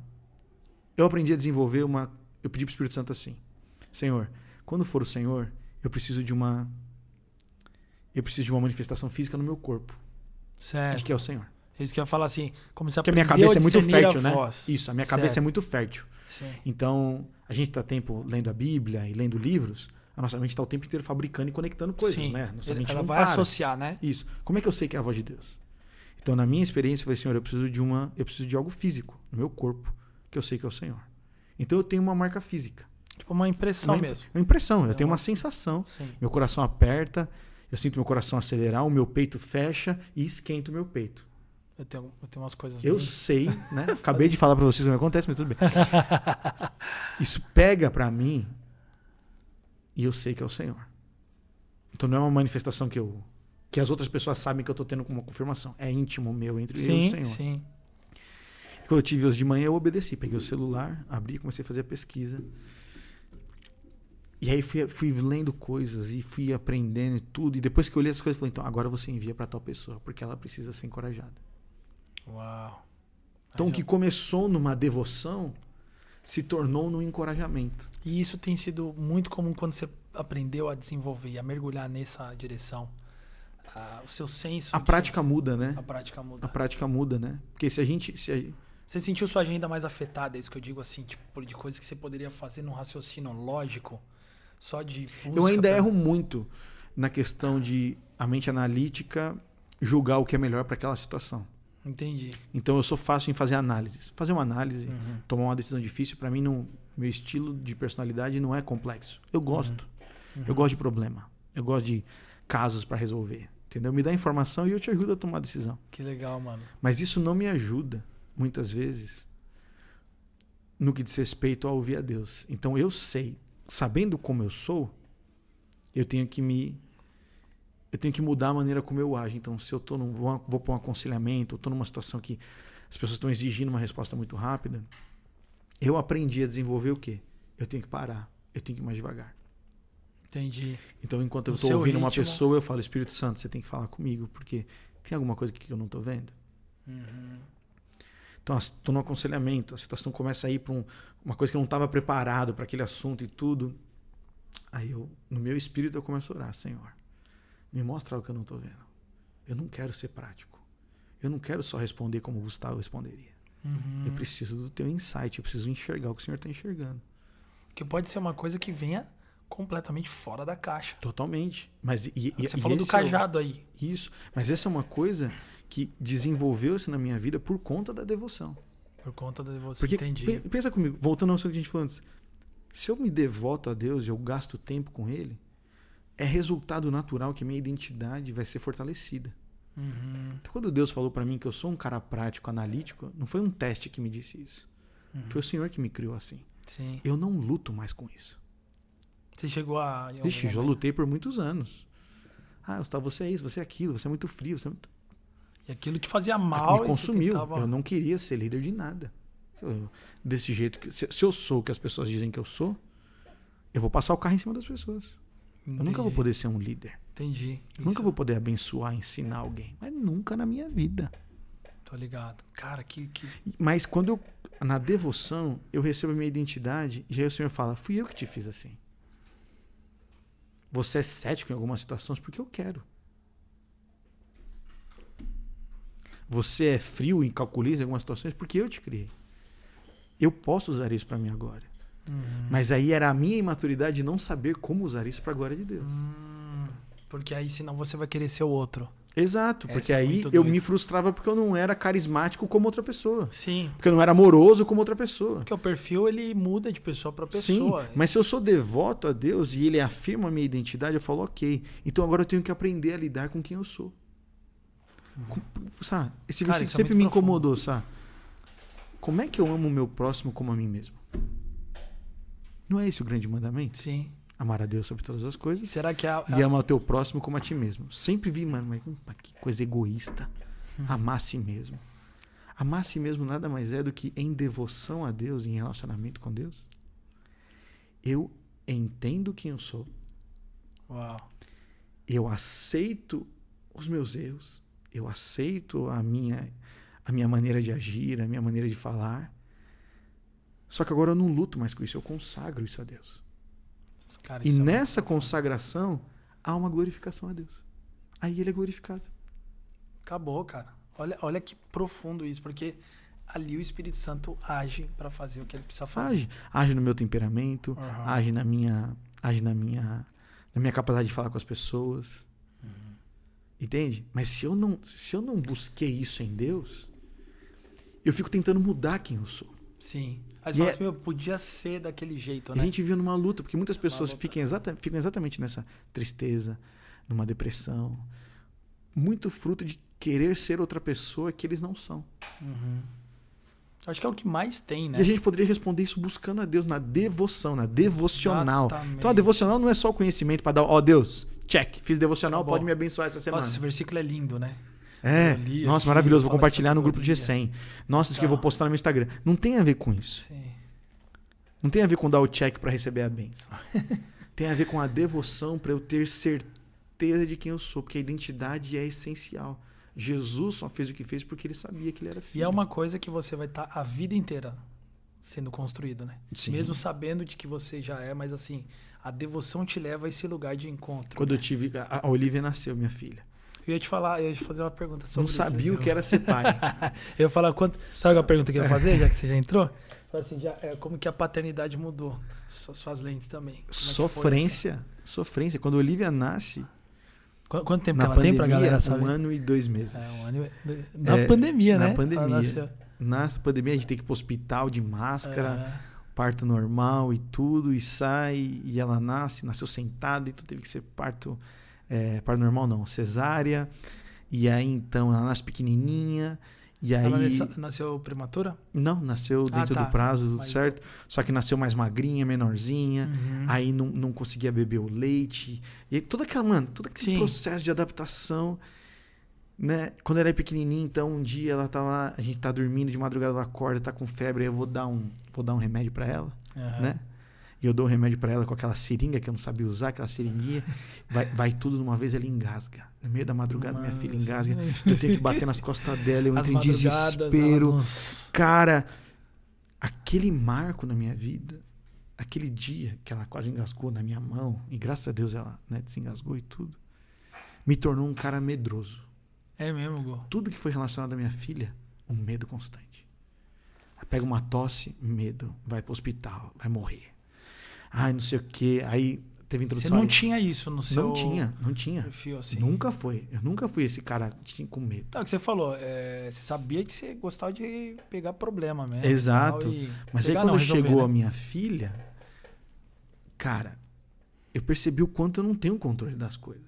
Eu aprendi a desenvolver uma... Eu pedi pro Espírito Santo assim, Senhor, quando for o Senhor, eu preciso de uma manifestação física no meu corpo. Certo. De que é o Senhor. Isso que eu ia falar assim, como você Porque a minha aprendeu cabeça é muito discernir fértil, a né? voz. Isso, a minha Certo. cabeça é muito fértil. Sim. Então, a gente tá tempo lendo a Bíblia e lendo livros, a nossa mente tá o tempo inteiro fabricando e conectando coisas, Sim. né? Nossa mente Ela não vai para. associar, né? Isso. Como é que eu sei que é a voz de Deus? Então, na minha experiência, eu falei, Senhor, eu preciso de algo físico no meu corpo, que eu sei que é o Senhor. Então, eu tenho uma marca física. Tipo uma impressão mesmo. Uma impressão, eu tenho uma sensação. Sim. Meu coração aperta, eu sinto meu coração acelerar, o meu peito fecha e esquenta o meu peito. Eu tenho umas coisas... Eu sei, né? Acabei de falar pra vocês o que acontece, mas tudo bem. Isso pega pra mim e eu sei que é o Senhor. Então não é uma manifestação que as outras pessoas sabem que eu tô tendo como uma confirmação. É íntimo meu entre eu e o Senhor. Sim. E quando eu tive hoje de manhã, eu obedeci. Peguei o celular, abri, comecei a fazer a pesquisa. E aí fui lendo coisas e fui aprendendo e tudo. E depois que eu olhei as coisas, eu falei, então agora você envia pra tal pessoa, porque ela precisa ser encorajada. Uau. Então o que começou numa devoção se tornou num encorajamento. E isso tem sido muito comum quando você aprendeu a desenvolver, a mergulhar nessa direção. O seu senso... A prática muda, né? A prática muda. A prática muda, né? Porque se a gente... Você sentiu sua agenda mais afetada, é isso que eu digo assim, tipo, de coisas que você poderia fazer num raciocínio lógico, só de busca... Eu ainda erro muito na questão de a mente analítica julgar o que é melhor para aquela situação. Entendi. Então eu sou fácil em fazer análises. Fazer uma análise, tomar uma decisão difícil, para mim, meu estilo de personalidade não é complexo. Eu gosto. Eu gosto de problema. Eu gosto de casos para resolver. Entendeu? Me dá informação e eu te ajudo a tomar decisão. Que legal, mano. Mas isso não me ajuda, muitas vezes, no que diz respeito a ouvir a Deus. Então eu sei, sabendo como eu sou, eu tenho que mudar a maneira como eu ajo. Então, se eu vou para um aconselhamento, eu estou numa situação que as pessoas estão exigindo uma resposta muito rápida, eu aprendi a desenvolver o quê? Eu tenho que parar, eu tenho que ir mais devagar. Entendi. Então, enquanto eu estou ouvindo uma pessoa, eu falo, Espírito Santo, você tem que falar comigo, porque tem alguma coisa que eu não estou vendo? Então, estou no aconselhamento, a situação começa a ir para uma coisa que eu não estava preparado para aquele assunto e tudo. Aí, no meu espírito, eu começo a orar, Senhor, me mostra algo que eu não estou vendo. Eu não quero ser prático. Eu não quero só responder como o Gustavo responderia. Eu preciso do teu insight, eu preciso enxergar o que o Senhor está enxergando. Que pode ser uma coisa que venha completamente fora da caixa. Totalmente. Mas, você falou do cajado aí. Isso. Mas essa é uma coisa que desenvolveu-se na minha vida por conta da devoção. Por conta da devoção, porque, entendi. Pensa comigo, voltando ao que a gente falou antes. Se eu me devoto a Deus e eu gasto tempo com Ele, é resultado natural que minha identidade vai ser fortalecida. Então, quando Deus falou para mim que eu sou um cara prático, analítico, não foi um teste que me disse isso. Foi o Senhor que me criou assim. Sim. Eu não luto mais com isso. Você chegou a... Vixe, já lutei por muitos anos. Gustavo, você é isso, você é aquilo, você é muito frio, você é muito... E aquilo que fazia mal... Me consumiu. Tentava... Eu não queria ser líder de nada. Desse jeito, se eu sou o que as pessoas dizem que eu sou, eu vou passar o carro em cima das pessoas. Entendi. Eu nunca vou poder ser um líder. Entendi. Eu nunca vou poder abençoar, ensinar alguém. Mas nunca na minha vida. Tô ligado. Cara, que... Mas quando eu, na devoção, eu recebo a minha identidade e aí o Senhor fala, fui eu que te fiz assim. Você é cético em algumas situações porque eu quero. Você é frio e calculista em algumas situações porque eu te criei. Eu posso usar isso para minha glória. Mas aí era a minha imaturidade de não saber como usar isso para a glória de Deus. Porque aí senão você vai querer ser o outro. Exato, porque Essa é aí muito eu doido. me frustrava porque eu não era carismático como outra pessoa. Sim. Porque eu não era amoroso como outra pessoa. Porque o perfil, ele muda de pessoa para pessoa. Sim, mas se eu sou devoto a Deus e Ele afirma a minha identidade, eu falo, ok, então agora eu tenho que aprender a lidar com quem eu sou. Sabe? Esse Cara, versículo isso é sempre muito me incomodou, sabe? Como é que eu amo o meu próximo como a mim mesmo? Não é esse o grande mandamento? Sim. Amar a Deus sobre todas as coisas Será que e amar o teu próximo como a ti mesmo. Sempre vi, mano, mas que coisa egoísta. Amar a si mesmo. Amar a si mesmo nada mais é do que em devoção a Deus, em relacionamento com Deus. Eu entendo quem eu sou. Uau. Eu aceito os meus erros, eu aceito a minha maneira de agir, a minha maneira de falar. Só que agora eu não luto mais com isso, eu consagro isso a Deus. Cara, E isso é nessa muito profundo. consagração há uma glorificação a Deus. Aí ele é glorificado. Acabou, cara. Olha que profundo isso, porque ali o Espírito Santo age para fazer o que ele precisa fazer. Age no meu temperamento, Uhum. age na minha capacidade de falar com as pessoas. Entende? Mas se eu não busquei isso em Deus, eu fico tentando mudar quem eu sou. Sim. Aí E você fala assim, meu, podia ser daquele jeito, E né? a gente vive numa luta, porque muitas pessoas luta. ficam exatamente nessa tristeza, numa depressão. Muito fruto de querer ser outra pessoa que eles não são. Uhum. Acho que é o que mais tem, né? E a gente poderia responder isso buscando a Deus na devoção, na devocional. Exatamente. Então a devocional não é só o conhecimento para dar, ó Deus, check, fiz devocional, Acabou. pode me abençoar essa semana. Nossa, esse versículo é lindo, né? É, Eu li nossa, aqui, maravilhoso, vou fala de compartilhar no grupo de sabedoria. G100. Nossa, isso que eu vou postar no meu Instagram. Não tem a ver com isso. Sim. Não tem a ver com dar o check para receber a bênção. Tem a ver com a devoção para eu ter certeza de quem eu sou, porque a identidade é essencial. Jesus só fez o que fez porque ele sabia que ele era filho. E é uma coisa que você vai estar a vida inteira sendo construído, né? Sim. Mesmo sabendo de que você já é, mas assim, a devoção te leva a esse lugar de encontro. Quando né? eu tive... A Olivia nasceu, minha filha. Eu ia te falar, eu ia te fazer uma pergunta sobre Não sabia o que era ser pai. Eu ia falar quanto. Sabe a pergunta que eu ia fazer, já que você já entrou? Fala assim, como que a paternidade mudou? Suas lentes também. Como é que foi Sofrência. Quando a Olivia nasce, quanto tempo que na ela pandemia, tem pra galera saber? 1 ano e 2 meses. Na pandemia, né? Na pandemia. Ela nasceu. Na pandemia a gente tem que ir pro hospital de máscara, É. parto normal e tudo, e sai, e ela nasceu sentada, então teve que ser parto normal não, cesárea, e aí então ela nasce pequenininha, e aí... Ela nasceu prematura? Não, nasceu dentro do prazo, tudo Mas certo, só que nasceu mais magrinha, menorzinha, Uhum. aí não conseguia beber o leite, e aí todo aquele Sim. processo de adaptação, né? Quando ela é pequenininha, então um dia ela tá lá, a gente tá dormindo, de madrugada ela acorda, tá com febre, aí eu vou dar um remédio pra ela, Uhum. né? E eu dou o remédio pra ela com aquela seringa que eu não sabia usar, aquela seringuinha, vai tudo de uma vez, ela engasga. No meio da madrugada, minha filha engasga, eu tenho que bater nas costas dela, eu As entro em madrugadas, desespero. elas Cara, aquele marco na minha vida, aquele dia que ela quase engasgou na minha mão, e graças a Deus ela, né, desengasgou e tudo, me tornou um cara medroso. É mesmo, Gô? Tudo que foi relacionado à minha filha, um medo constante. Ela pega uma tosse, medo, vai pro hospital, vai morrer. Ai, não sei o quê. Aí teve introdução. Você não tinha isso no seu Não tinha. perfil, assim? Nunca foi. Eu nunca fui esse cara que tinha com medo. Não, o que você falou, você sabia que você gostava de pegar problema mesmo. Exato. E Mas pegar, aí quando resolver, chegou né? a minha filha, cara, eu percebi o quanto eu não tenho controle das coisas.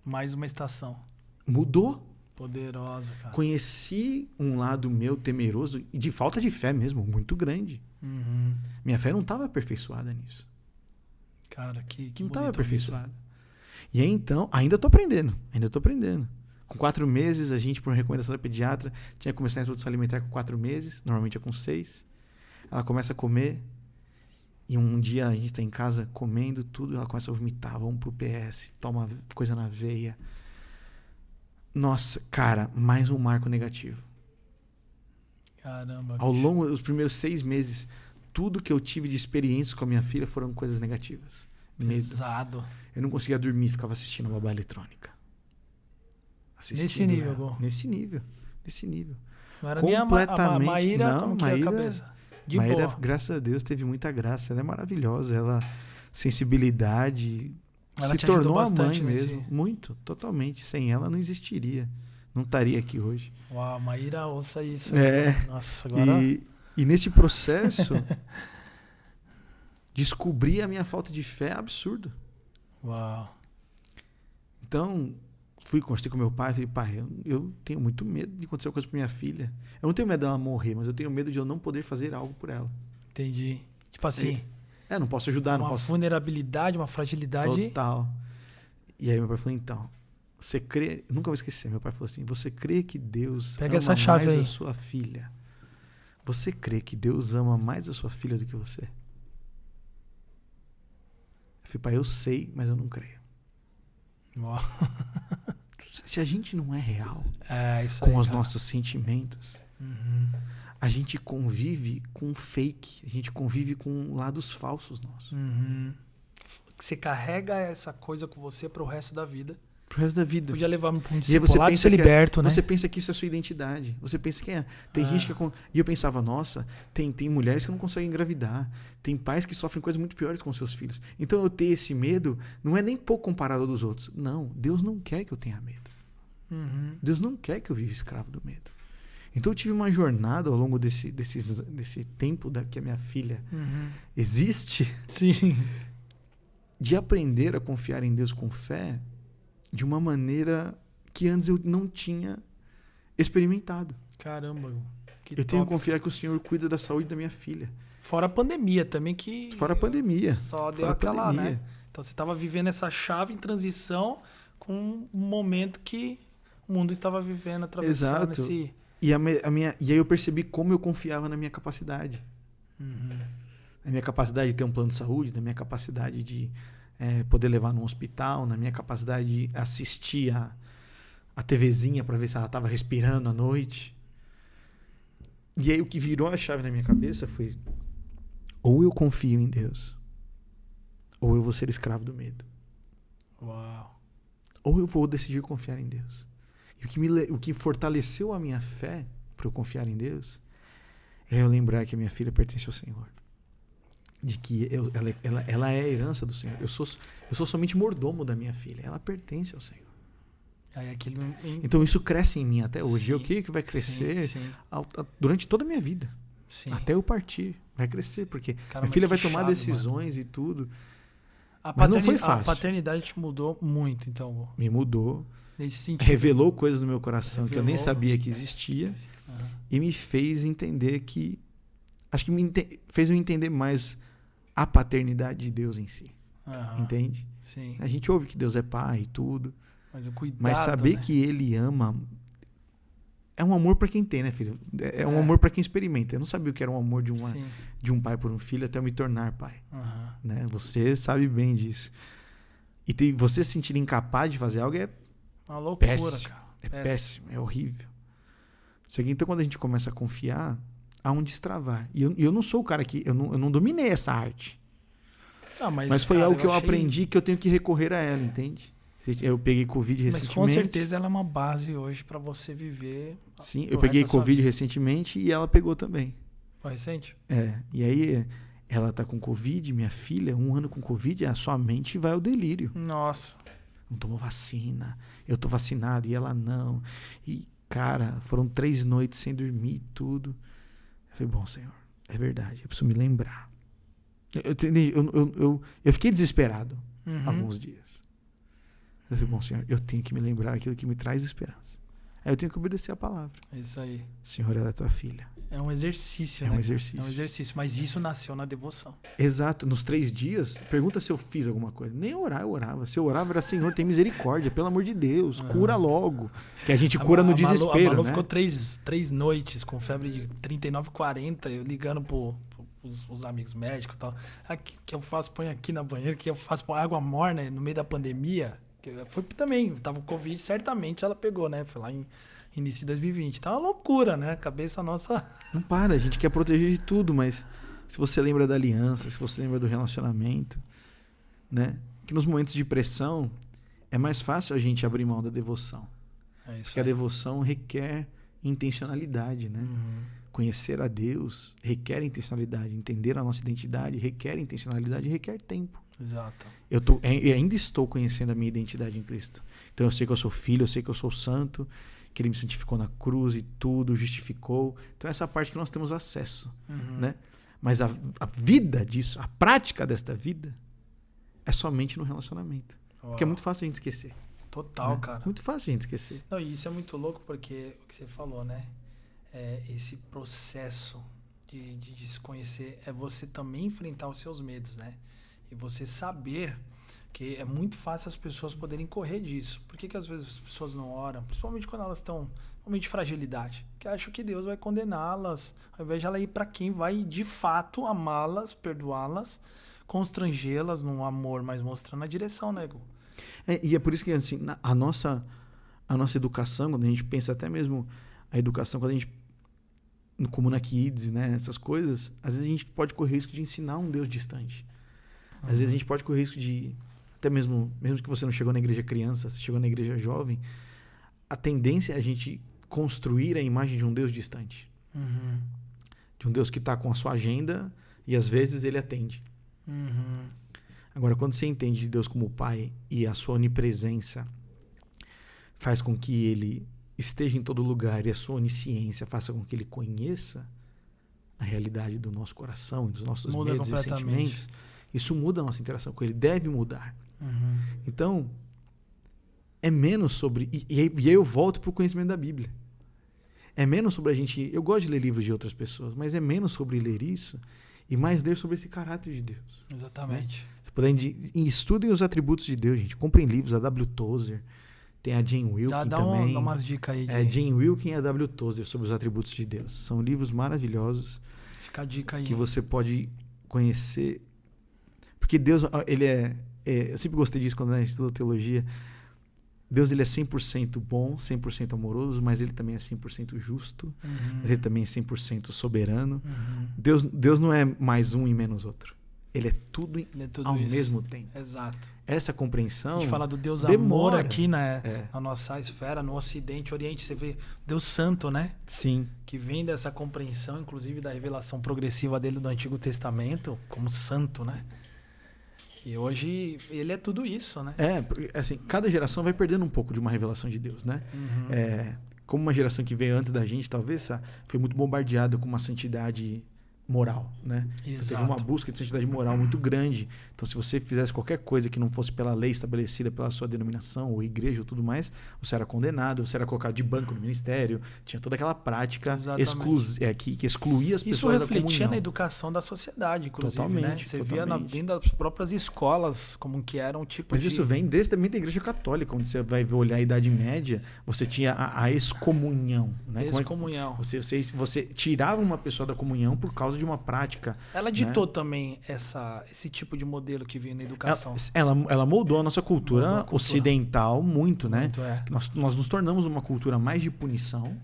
Mais uma estação. Mudou. Poderosa, cara. Conheci um lado meu temeroso e de falta de fé mesmo, muito grande. Uhum. Minha fé não estava aperfeiçoada nisso. Cara, que Não estava bonito aperfeiçoada. E aí então, ainda tô aprendendo. Com 4 meses, a gente, por recomendação da pediatra, tinha que começar a introdução alimentar com 4 meses, normalmente é com 6. Ela começa a comer, e um dia a gente tá em casa comendo tudo, ela começa a vomitar, vamos pro PS, toma coisa na veia. Nossa, cara, mais um marco negativo. Caramba. Ao bicho. longo dos primeiros 6 meses, tudo que eu tive de experiências com a minha filha foram coisas negativas. Medo. Pesado. Eu não conseguia dormir, ficava assistindo babá eletrônica. Nesse nível, Gô. Nesse nível. Não era nem a Completamente. Maíra, Não, como que é a Maíra- cabeça? De Maíra, boa. graças a Deus, teve muita graça. Ela é maravilhosa. Ela, sensibilidade, Ela se te ajudou tornou a bastante mãe nesse- mesmo. Muito, totalmente. Sem ela, não existiria. Não estaria aqui hoje. Uau, Maíra, ouça isso. É. Nossa, agora... E nesse processo, descobri a minha falta de fé absurda. Uau. Então, conversei com meu pai, falei, pai, eu tenho muito medo de acontecer uma coisa com minha filha. Eu não tenho medo dela morrer, mas eu tenho medo de eu não poder fazer algo por ela. Entendi. Tipo assim, Não posso ajudar, não uma posso... vulnerabilidade, uma fragilidade. Total. E aí meu pai falou, então, você crê... Nunca vou esquecer, meu pai falou assim, você crê que Deus Pega ama essa chave mais aí. a sua filha? Você crê que Deus ama mais a sua filha do que você? Eu falei, pai, eu sei, mas eu não creio. Uau. Se a gente não é real Isso com aí, os cara. nossos sentimentos, a gente convive com fake, a gente convive com lados falsos nossos. Você carrega essa coisa com você pro resto da vida. Pro resto da vida. Podia levar pra um E aí você discipulado e pensa ser que liberto, né? você pensa que isso é a sua identidade. Você pensa que tem gente que... E eu pensava, nossa, tem mulheres que não conseguem engravidar. Tem pais que sofrem coisas muito piores com seus filhos. Então eu ter esse medo não é nem pouco comparado ao dos outros. Não, Deus não quer que eu tenha medo. Deus não quer que eu viva escravo do medo. Então eu tive uma jornada ao longo desse tempo que a minha filha existe. Sim. De aprender a confiar em Deus com fé de uma maneira que antes eu não tinha experimentado. Caramba, que eu tenho que top. confiar que o Senhor cuida da saúde da minha filha. Fora a pandemia também, que... Fora a pandemia. Só deu Fora aquela, pandemia. né? Então você estava vivendo essa chave em transição com um momento que o mundo estava vivendo, atravessando Exato. esse... E aí eu percebi como eu confiava na minha capacidade. Na minha capacidade de ter um plano de saúde, na minha capacidade de poder levar num hospital, na minha capacidade de assistir a TVzinha para ver se ela estava respirando à noite. E aí o que virou a chave na minha cabeça foi: ou eu confio em Deus, ou eu vou ser escravo do medo. Uau. Ou eu vou decidir confiar em Deus. E o que fortaleceu a minha fé para eu confiar em Deus é eu lembrar que a minha filha pertence ao Senhor. De que ela é a herança do Senhor. Eu sou somente mordomo da minha filha. Ela pertence ao Senhor. Aí aquilo... Então isso cresce em mim até hoje. Sim, Eu creio que vai crescer sim. durante toda a minha vida. Sim. Até eu partir. Vai crescer, porque Cara, minha mas filha que vai tomar chave, decisões e tudo. Mas não foi fácil. A paternidade te mudou muito, então. Me mudou. Nesse sentido. Revelou coisas no meu coração que eu nem Revelou. sabia que existia. E me fez entender que... Acho que fez eu entender mais a paternidade de Deus em si. Entende? Sim. A gente ouve que Deus é pai e tudo. Mas o cuidado, Mas saber né? que Ele ama... É um amor para quem tem, né, filho? É um amor para quem experimenta. Eu não sabia o que era um amor de um pai por um filho até eu me tornar pai. Né? Você sabe bem disso. E você se sentir incapaz de fazer algo é uma loucura, péssimo. cara. É péssimo, é horrível. Só que então quando a gente começa a confiar, há um destravar. E eu não sou o cara que... Eu não dominei essa arte. Não, mas foi cara, algo que eu achei... aprendi que eu tenho que recorrer a ela, entende? Eu peguei Covid recentemente. Mas com certeza ela é uma base hoje pra você viver. Sim, eu peguei Covid recentemente e ela pegou também. Foi recente? E aí ela tá com Covid, minha filha, 1 ano com Covid, a sua mente vai ao delírio. Nossa. Não tomou vacina, eu tô vacinado e ela não. E, cara, foram 3 noites sem dormir e tudo. Eu falei, bom, Senhor, é verdade, eu preciso me lembrar. Eu fiquei desesperado alguns dias. Eu falei, bom, Senhor, eu tenho que me lembrar aquilo que me traz esperança. Aí eu tenho que obedecer a palavra. É isso aí. Senhor, ela é tua filha. É um exercício, né? É um exercício. É um exercício, mas isso nasceu na devoção. Exato. Nos 3 dias, pergunta se eu fiz alguma coisa. Nem orar, eu orava. Se eu orava, era Senhor, tem misericórdia, pelo amor de Deus, cura logo. Que a gente cura no desespero, a Malu né? ficou 3 noites com febre de 39, 40, eu ligando os amigos médicos e tal. Aqui, que eu faço, põe aqui na banheira, que eu faço, põe água morna no meio da pandemia. Foi também, tava com Covid, certamente ela pegou, né? Foi lá em início de 2020. Tá uma loucura, né? A cabeça nossa... Não para, a gente quer proteger de tudo, mas se você lembra da aliança, se você lembra do relacionamento, né? Que nos momentos de pressão é mais fácil a gente abrir mão da devoção. Porque a devoção requer intencionalidade, né? Conhecer a Deus requer intencionalidade. Entender a nossa identidade requer intencionalidade e requer tempo. Exato. Eu ainda estou conhecendo a minha identidade em Cristo. Então eu sei que eu sou filho, eu sei que eu sou santo, que Ele me santificou na cruz e tudo, justificou. Então essa parte que nós temos acesso, né? Mas a vida disso, a prática desta vida, é somente no relacionamento. Porque é muito fácil a gente esquecer. Total, né? cara. Muito fácil a gente esquecer. Não, e isso é muito louco porque o que você falou, né? Esse processo de se conhecer é você também enfrentar os seus medos, né? E você saber que é muito fácil as pessoas poderem correr disso. Por que às vezes as pessoas não oram? Principalmente quando elas estão em momento de fragilidade. Que acham que Deus vai condená-las, ao invés de ela ir para quem vai de fato amá-las, perdoá-las, constrangê-las num amor, mas mostrando a direção, né, Gu? E é por isso que assim, a nossa educação, quando a gente pensa até mesmo a educação, quando a gente no Comuna Kids, né, essas coisas, às vezes a gente pode correr risco de ensinar um Deus distante. Às vezes a gente pode correr risco de, até mesmo que você não chegou na igreja criança, você chegou na igreja jovem, a tendência é a gente construir a imagem de um Deus distante. De um Deus que está com a sua agenda e às vezes ele atende. Agora, quando você entende de Deus como Pai e a sua onipresença faz com que ele esteja em todo lugar e a sua onisciência faça com que ele conheça a realidade do nosso coração e dos nossos medos e sentimentos, isso muda a nossa interação com ele, deve mudar. Então, é menos sobre... E aí eu volto para o conhecimento da Bíblia. É menos sobre a gente... Eu gosto de ler livros de outras pessoas, mas é menos sobre ler isso e mais ler sobre esse caráter de Deus. Exatamente. Né? Se puderem, estudem os atributos de Deus, gente. Comprem livros, a W. Tozer, tem a Jane Wilkin também. Dá umas dicas aí. Jane Wilkin e a W. Tozer sobre os atributos de Deus. São livros maravilhosos. Fica a dica aí. Que você pode conhecer. Porque Deus, ele eu sempre gostei disso quando a gente estuda teologia. Deus, ele é 100% bom, 100% amoroso, mas ele também é 100% justo. Mas ele também é 100% soberano. Deus não é mais um e menos outro. Ele é tudo ao mesmo tempo. Exato. Essa compreensão... A gente fala do Deus demora. amor aqui na nossa esfera, no Ocidente, Oriente, você vê Deus Santo, né? Sim. Que vem dessa compreensão, inclusive da revelação progressiva dele do Antigo Testamento, como santo, né? E hoje ele é tudo isso, né? Assim, cada geração vai perdendo um pouco de uma revelação de Deus, né? Como uma geração que veio antes da gente, talvez, foi muito bombardeada com uma santidade moral, né? Então, teve uma busca de santidade moral muito grande. Então, se você fizesse qualquer coisa que não fosse pela lei estabelecida pela sua denominação ou igreja ou tudo mais, você era condenado, você era colocado de banco no ministério, tinha toda aquela prática que excluía as pessoas da comunhão. Isso refletia na educação da sociedade, inclusive, né? Você via dentro das próprias escolas como que era um tipo Mas isso vem desde também da igreja católica, onde você vai olhar a Idade Média, você tinha a excomunhão, né? Excomunhão. Você tirava uma pessoa da comunhão por causa de uma prática. Ela ditou também esse tipo de modelo que vinha na educação. Ela moldou a nossa cultura ocidental muito, né? Nós nos tornamos uma cultura mais de punição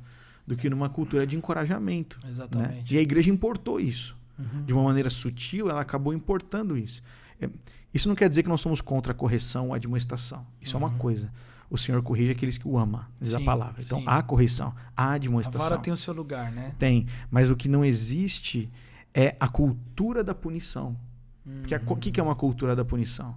do que numa cultura de encorajamento. Exatamente. Né? E a igreja importou isso. De uma maneira sutil, ela acabou importando isso. Isso não quer dizer que nós somos contra a correção ou a admoestação. Isso é uma coisa. O Senhor corrige aqueles que o ama, diz a palavra. Então, há correção, há admoestação. A vara tem o seu lugar, né? Tem, mas o que não existe é a cultura da punição. Porque o que é uma cultura da punição?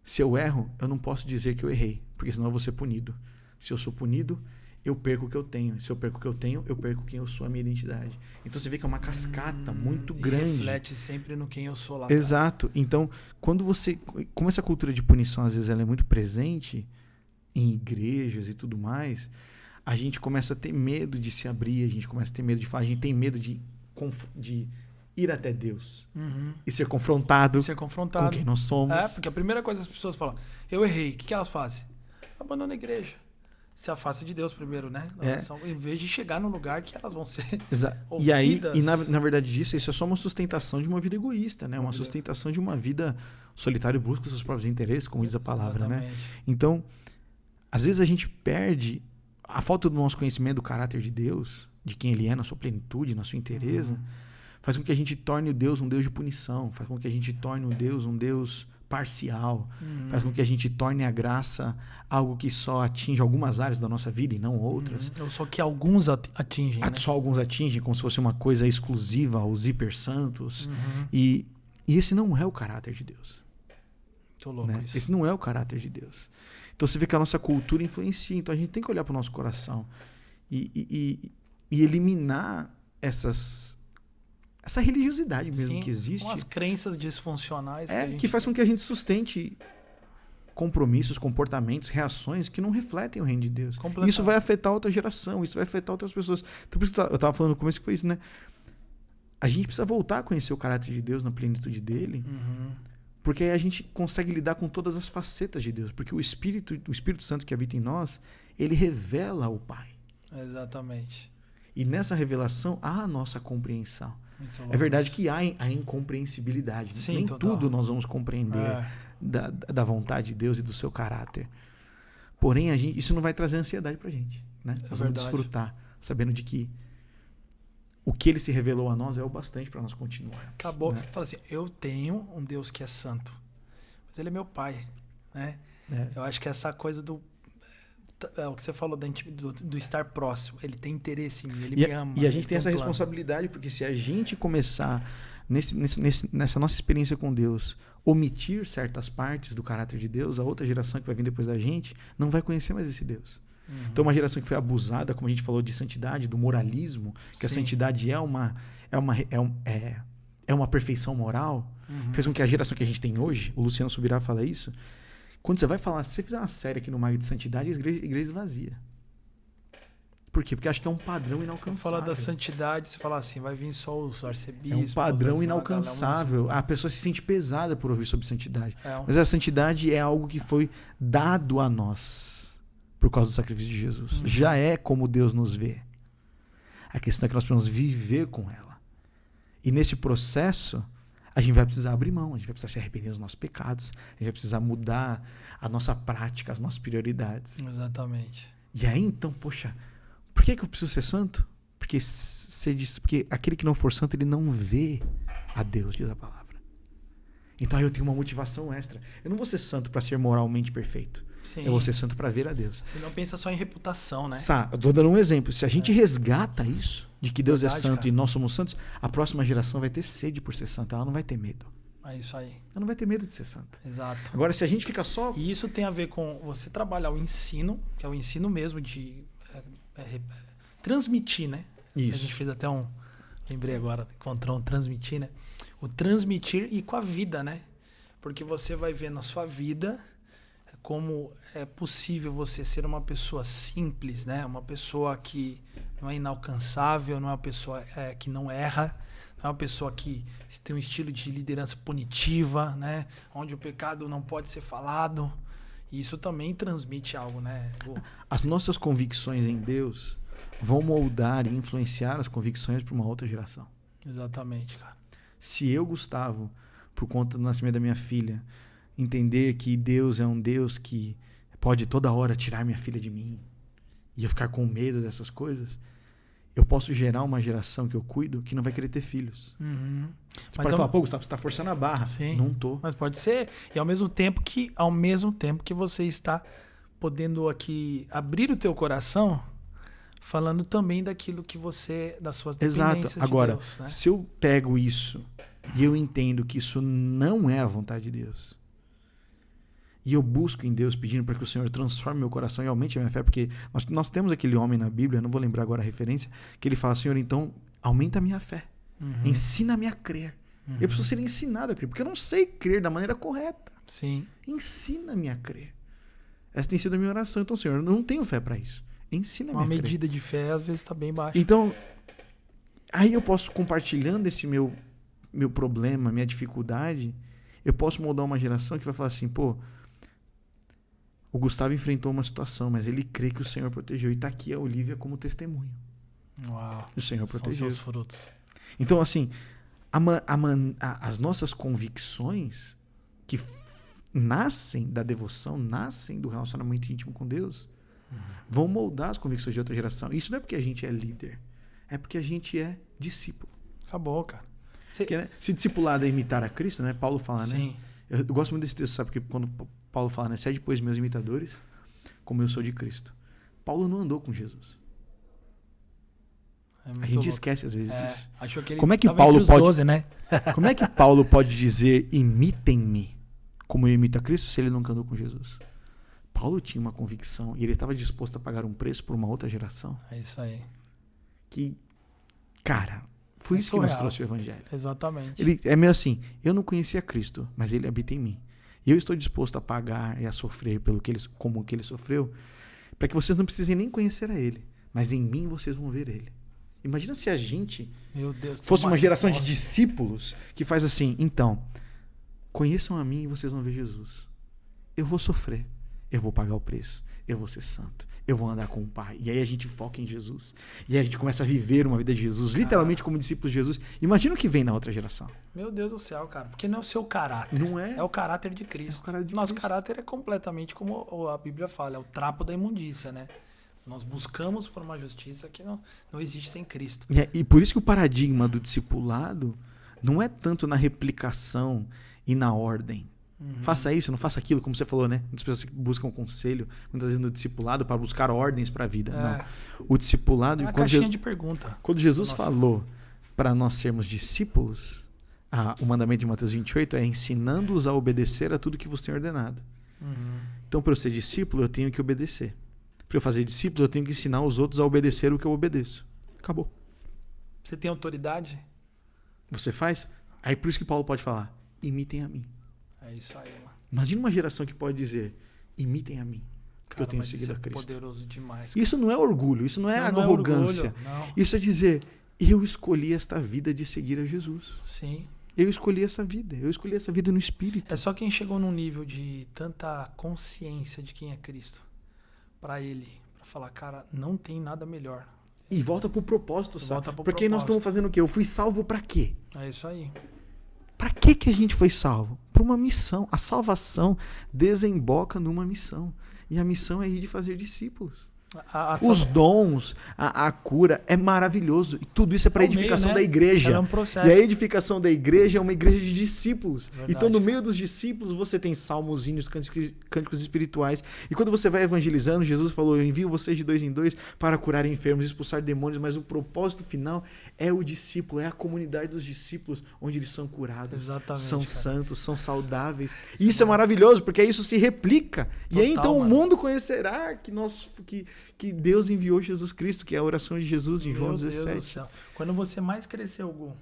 Se eu erro, eu não posso dizer que eu errei, porque senão eu vou ser punido. Se eu sou punido, eu perco o que eu tenho. Se eu perco o que eu tenho, eu perco quem eu sou, a minha identidade. Então você vê que é uma cascata muito grande. Reflete sempre no quem eu sou lá. Exato. Então, como essa cultura de punição, às vezes, ela é muito presente em igrejas e tudo mais, a gente começa a ter medo de se abrir, a gente começa a ter medo de falar, a gente tem medo de ir até Deus e ser confrontado com quem nós somos. Porque a primeira coisa que as pessoas falam, eu errei, o que elas fazem? Abandona a igreja. Se afasta de Deus primeiro, né? Em vez de chegar no lugar que elas vão ser ouvidas. Na verdade disso, isso é só uma sustentação de uma vida egoísta, né? Uma sustentação de uma vida solitária, busca os seus próprios interesses, como diz a palavra, né? Então, às vezes a gente perde a falta do nosso conhecimento do caráter de Deus, de quem Ele é, na sua plenitude, na sua inteireza, faz com que a gente torne o Deus um Deus de punição, faz com que a gente torne o Deus um Deus parcial, faz com que a gente torne a graça algo que só atinge algumas áreas da nossa vida e não outras. Ou só que alguns atingem, né? Só alguns atingem, como se fosse uma coisa exclusiva aos hipersantos. E esse não é o caráter de Deus. Tô louco isso. Esse não é o caráter de Deus. Então você vê que a nossa cultura influencia. Então a gente tem que olhar para o nosso coração e eliminar essa religiosidade mesmo que existe. As crenças disfuncionais. Que faz com que a gente sustente compromissos, comportamentos, reações que não refletem o reino de Deus. Isso vai afetar outra geração, isso vai afetar outras pessoas. Então, por isso eu estava falando no começo que foi isso, né? A gente precisa voltar a conhecer o caráter de Deus na plenitude dele, porque aí a gente consegue lidar com todas as facetas de Deus. Porque o Espírito Santo que habita em nós, ele revela o Pai. Exatamente. E nessa revelação há a nossa compreensão. É verdade que há a incompreensibilidade. Sim, nem total. tudo nós vamos compreender da vontade de Deus e do seu caráter. Porém, isso não vai trazer ansiedade pra gente. Né? Nós vamos desfrutar, sabendo de que o que ele se revelou a nós é o bastante para nós continuarmos. Acabou. Né? Fala assim, eu tenho um Deus que é santo, mas ele é meu pai. Né? Eu acho que essa coisa o que você falou do estar próximo, ele tem interesse em mim, ele me ama. E a gente tem essa responsabilidade, porque se a gente começar nessa nossa experiência com Deus, omitir certas partes do caráter de Deus, a outra geração que vai vir depois da gente não vai conhecer mais esse Deus. Então uma geração que foi abusada, como a gente falou, de santidade, do moralismo, que a santidade é uma perfeição moral, fez com que a geração que a gente tem hoje, o Luciano Subirá fala isso, quando você vai falar, se você fizer uma série aqui no Mag de Santidade, a igreja esvazia. Por quê? Porque acho que é um padrão inalcançável. Você fala da santidade, você fala assim, vai vir só os arcebispos. É um padrão inalcançável. A pessoa se sente pesada por ouvir sobre santidade. Mas a santidade é algo que foi dado a nós por causa do sacrifício de Jesus. Já é como Deus nos vê. A questão é que nós precisamos viver com ela. E nesse processo, a gente vai precisar abrir mão, a gente vai precisar se arrepender dos nossos pecados, a gente vai precisar mudar a nossa prática, as nossas prioridades. Exatamente. E aí, então, poxa, por que eu preciso ser santo? Porque aquele que não for santo, ele não vê a Deus, diz a palavra. Então aí eu tenho uma motivação extra. Eu não vou ser santo para ser moralmente perfeito. Sim. Eu vou ser santo para ver a Deus. Você não pensa só em reputação, né? Eu tô dando um exemplo. Se a gente resgata isso, de que Deus é santo, cara, e nós somos santos, a próxima geração vai ter sede por ser santa. Ela não vai ter medo. É isso aí. Ela não vai ter medo de ser santa. Exato. Agora, se a gente fica só... E isso tem a ver com você trabalhar o ensino, que é o ensino mesmo de transmitir, né? Isso. A gente fez até lembrei agora, encontrou um transmitir, né? O transmitir e com a vida, né? Porque você vai ver na sua vida como é possível você ser uma pessoa simples, né? Uma pessoa que não é inalcançável, não é uma pessoa que não erra, não é uma pessoa que tem um estilo de liderança punitiva, né? Onde o pecado não pode ser falado. E isso também transmite algo, né? As nossas convicções em Deus vão moldar e influenciar as convicções para uma outra geração. Exatamente, cara. Se eu, Gustavo, por conta do nascimento da minha filha, entender que Deus é um Deus que pode toda hora tirar minha filha de mim e eu ficar com medo dessas coisas, eu posso gerar uma geração que eu cuido que não vai querer ter filhos. Uhum. Você pode falar, pô, Gustavo, você está forçando a barra. Sim, não tô. Mas pode ser. E ao mesmo tempo que você está podendo aqui abrir o teu coração, falando também daquilo que você, das suas dependências. Exato. Agora, de Deus, né? se eu pego isso e eu entendo que isso não é a vontade de Deus, e eu busco em Deus pedindo para que o Senhor transforme meu coração e aumente a minha fé, porque nós temos aquele homem na Bíblia, não vou lembrar agora a referência, que ele fala, Senhor, então aumenta a minha fé. Ensina-me a crer. Eu preciso ser ensinado a crer, porque eu não sei crer da maneira correta. Sim. Ensina-me a crer. Essa tem sido a minha oração. Então, Senhor, eu não tenho fé para isso. Ensina-me a crer. Uma medida de fé, às vezes, está bem baixa. Então, aí eu posso, compartilhando esse meu problema, minha dificuldade, eu posso moldar uma geração que vai falar assim, pô, o Gustavo enfrentou uma situação, mas ele crê que o Senhor protegeu. E está aqui a Olivia como testemunho. Uau. O Senhor protegeu. São seus frutos. Então, assim, as nossas convicções que nascem da devoção, nascem do relacionamento íntimo com Deus, vão moldar as convicções de outra geração. Isso não é porque a gente é líder, é porque a gente é discípulo. Acabou, cara. Porque, né, se discipulado é imitar a Cristo, né? Paulo fala, Sim. né? Eu gosto muito desse texto, sabe? Porque quando Paulo fala, né? Sede, pois, meus imitadores, como eu sou de Cristo. Paulo não andou com Jesus. A gente esquece às vezes disso. Achou que ele como é que Paulo pode 12, né? Como é que Paulo pode dizer imitem-me como eu imito a Cristo se ele nunca andou com Jesus? Paulo tinha uma convicção e ele estava disposto a pagar um preço por uma outra geração. É isso aí. Que, cara, foi isso que nos trouxe o evangelho. Exatamente. Ele é meio assim, eu não conhecia Cristo, mas ele habita em mim. E eu estou disposto a pagar e a sofrer como que ele sofreu, para que vocês não precisem nem conhecer a ele, mas em mim vocês vão ver ele. Imagina se a gente fosse uma geração de discípulos que faz assim, então, conheçam a mim e vocês vão ver Jesus. Eu vou sofrer, eu vou pagar o preço, eu vou ser santo, eu vou andar com o Pai. E aí a gente foca em Jesus. E aí a gente começa a viver uma vida de Jesus, literalmente como discípulos de Jesus. Imagina o que vem na outra geração. Meu Deus do céu, cara. Porque não é o seu caráter. Não é? É o caráter de Cristo. É o caráter de Nosso Cristo. caráter é completamente como a Bíblia fala, é o trapo da imundícia, né? Nós buscamos por uma justiça que não existe sem Cristo. E por isso que o paradigma do discipulado não é tanto na replicação e na ordem. Faça isso, não faça aquilo, como você falou, né? Muitas pessoas buscam conselho, muitas vezes no discipulado, para buscar ordens para a vida. Não. O discipulado... É uma caixinha de pergunta. Quando Jesus falou para nós sermos discípulos, o mandamento de Mateus 28 é ensinando-os a obedecer a tudo que vos tem ordenado. Então, para eu ser discípulo, eu tenho que obedecer. Para eu fazer discípulos, eu tenho que ensinar os outros a obedecer o que eu obedeço. Acabou. Você tem autoridade? Você faz? Aí por isso que Paulo pode falar, imitem a mim. É isso aí, mano. Imagina uma geração que pode dizer, imitem a mim, porque eu tenho seguido a Cristo. Isso é poderoso demais. Cara. Isso não é orgulho, isso não é arrogância. Orgulho, não. Isso é dizer, eu escolhi esta vida de seguir a Jesus. Sim. Eu escolhi essa vida no Espírito. É só quem chegou num nível de tanta consciência de quem é Cristo, para ele, para falar, cara, não tem nada melhor. E volta pro propósito, sabe? Volta pro Porque nós estamos fazendo o quê? Eu fui salvo para quê? É isso aí. Para que a gente foi salvo? Para uma missão. A salvação desemboca numa missão. E a missão é ir de fazer discípulos. Os dons, a cura, é maravilhoso. E tudo isso é para a edificação da igreja. É um processo. E a edificação da igreja é uma igreja de discípulos. Verdade. Então, no meio dos discípulos, você tem salmos, hinos, cânticos espirituais. E quando você vai evangelizando, Jesus falou, eu envio vocês de 2 em 2 para curar enfermos, expulsar demônios. Mas o propósito final é o discípulo, é a comunidade dos discípulos, onde eles são curados, são santos, são saudáveis. E isso é maravilhoso, porque aí isso se replica. Total, e aí, então, o mundo conhecerá que Deus enviou Jesus Cristo, que é a oração de Jesus em João 17. Deus do céu. Quando você mais cresceu, Gu,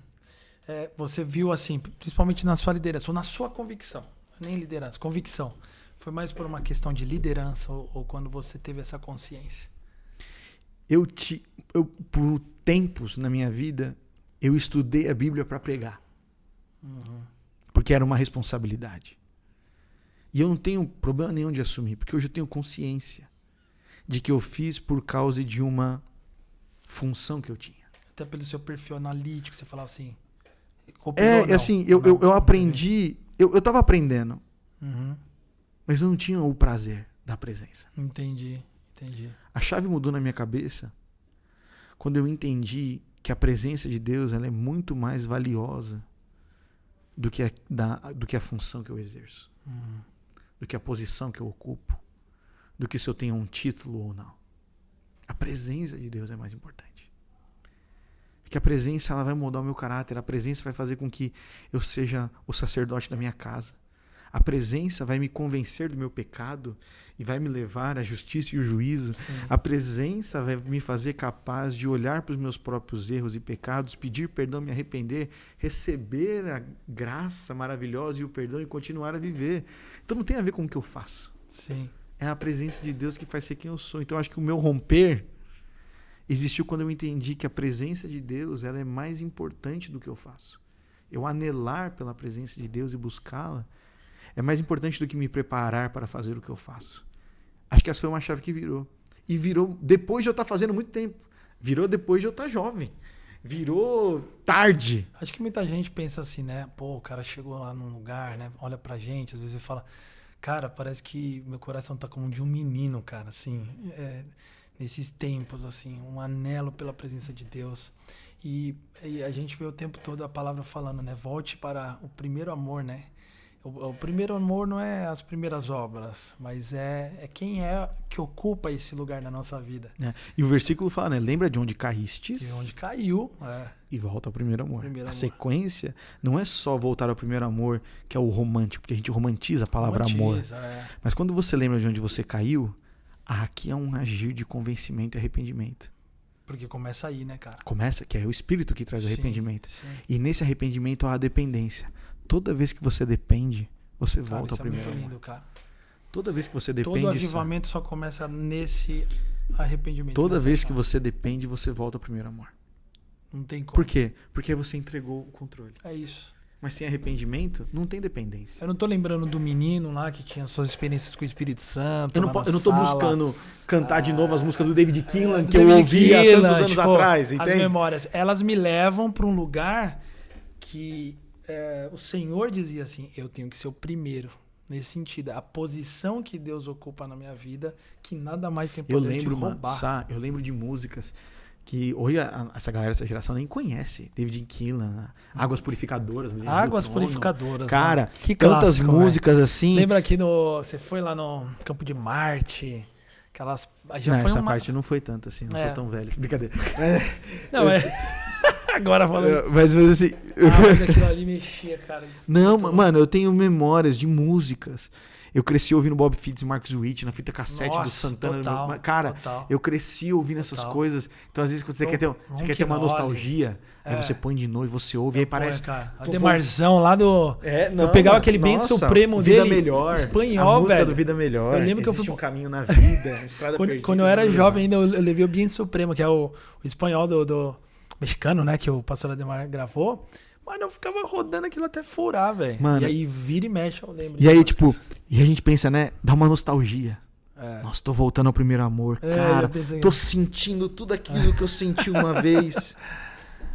você viu assim, principalmente na sua liderança, ou na sua convicção, nem liderança, convicção, foi mais por uma questão de liderança ou quando você teve essa consciência? Eu por tempos na minha vida, eu estudei a Bíblia para pregar. Porque era uma responsabilidade. E eu não tenho problema nenhum de assumir, porque hoje eu tenho consciência de que eu fiz por causa de uma função que eu tinha. Até pelo seu perfil analítico, você falava assim... Eu aprendi... Eu estava aprendendo, mas eu não tinha o prazer da presença. Entendi. A chave mudou na minha cabeça quando eu entendi que a presença de Deus ela é muito mais valiosa do que a função que eu exerço, do que a posição que eu ocupo, do que se eu tenho um título ou não. A presença de Deus é mais importante. Porque a presença ela vai mudar o meu caráter, a presença vai fazer com que eu seja o sacerdote da minha casa. A presença vai me convencer do meu pecado e vai me levar à justiça e o juízo. Sim. A presença vai me fazer capaz de olhar para os meus próprios erros e pecados, pedir perdão, me arrepender, receber a graça maravilhosa e o perdão e continuar a viver. Então não tem a ver com o que eu faço. Sim. É a presença de Deus que faz ser quem eu sou. Então eu acho que o meu romper existiu quando eu entendi que a presença de Deus ela é mais importante do que eu faço. Eu anelar pela presença de Deus e buscá-la é mais importante do que me preparar para fazer o que eu faço. Acho que essa foi uma chave que virou. E virou depois de eu estar fazendo muito tempo. Virou depois de eu estar jovem. Virou tarde. Acho que muita gente pensa assim, né? Pô, o cara chegou lá num lugar, né? Olha pra gente, às vezes ele fala, cara, parece que meu coração tá como de um menino, cara, assim. Nesses tempos, assim, um anelo pela presença de Deus. E a gente vê o tempo todo a palavra falando, né? Volte para o primeiro amor, né? O primeiro amor não é as primeiras obras, mas é quem é que ocupa esse lugar na nossa vida. E o versículo fala, né? Lembra de onde caístes? De onde caiu. E volta ao primeiro amor. Sequência não é só voltar ao primeiro amor, que é o romântico, porque a gente romantiza a palavra amor. Mas quando você lembra de onde você caiu, aqui é um agir de convencimento e arrependimento. Porque começa aí, né, cara? Começa, que é o Espírito que traz arrependimento. Sim. E nesse arrependimento há a dependência. Toda vez que você depende, você volta ao primeiro amor. Lindo, cara. Toda vez que você depende... Todo avivamento só começa nesse arrependimento. Toda vez que você depende, você volta ao primeiro amor. Não tem como. Por quê? Porque você entregou o controle. É isso. mas sem arrependimento, não tem dependência. Eu não tô lembrando do menino lá que tinha suas experiências com o Espírito Santo. Eu não tô buscando cantar de novo as músicas do David Keelan que eu David ouvi há Keelan, tantos anos atrás, entende? As memórias, elas me levam para um lugar que o Senhor dizia assim, eu tenho que ser o primeiro. Nesse sentido, a posição que Deus ocupa na minha vida, que nada mais tem poder de roubar. Eu lembro de músicas que hoje essa galera, essa geração nem conhece. David Keelan, Águas Purificadoras. Águas Purificadoras. Cara, que tantas clássico, músicas assim. Lembra aqui você foi lá no Campo de Marte, aquelas... Essa parte não foi tanto assim, não sou tão velho. Brincadeira. Não, agora falando. Mas assim... mas aquilo ali mexia, cara. Não, mano, eu tenho memórias de músicas. Eu cresci ouvindo Bob Fitts e Marcus Witt na fita cassete do Santana. Cara, eu cresci ouvindo essas coisas. Então, às vezes, quando você quer ter uma nostalgia, aí você põe de novo e você ouve, e aí parece... Cara, a Demarzão lá do... eu pegava aquele bem supremo Vida dele, Melhor, espanhol, a música velho. do Vida Melhor. Eu lembro que Existe um caminho na vida, estrada perdida. Quando eu era jovem ainda, eu levei o Bien Supremo, que é o espanhol do mexicano, né? Que o pastor Ademar gravou. Mano, eu ficava rodando aquilo até furar, velho. E aí vira e mexe, eu lembro. E aí, tipo, e a gente pensa, né? Dá uma nostalgia. Nossa, tô voltando ao primeiro amor. Cara, tô sentindo tudo aquilo que eu senti uma vez.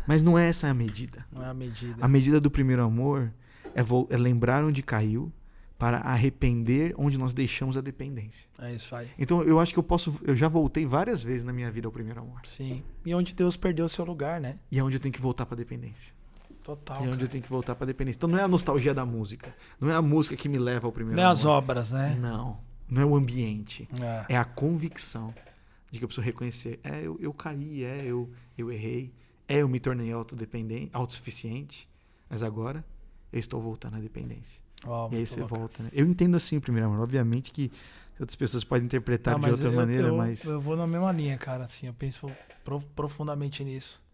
Mas não é essa a medida. Não é a medida. A medida do primeiro amor é lembrar onde caiu para arrepender onde nós deixamos a dependência. É isso aí. Então, eu acho que eu já voltei várias vezes na minha vida ao primeiro amor. Sim. E onde Deus perdeu o seu lugar, né? E é onde eu tenho que voltar pra dependência. Total. E onde eu tenho que voltar pra dependência. Então não é a nostalgia da música. Não é a música que me leva ao primeiro amor. Não é as obras, né? Não. Não é o ambiente. É a convicção de que eu preciso reconhecer. Eu caí, eu errei. Eu me tornei autossuficiente. Mas agora eu estou voltando à dependência. E aí você volta, né? Eu entendo assim o primeiro amor. Obviamente que outras pessoas podem interpretar de outra maneira, mas... Eu vou na mesma linha, cara. Assim, eu penso profundamente nisso.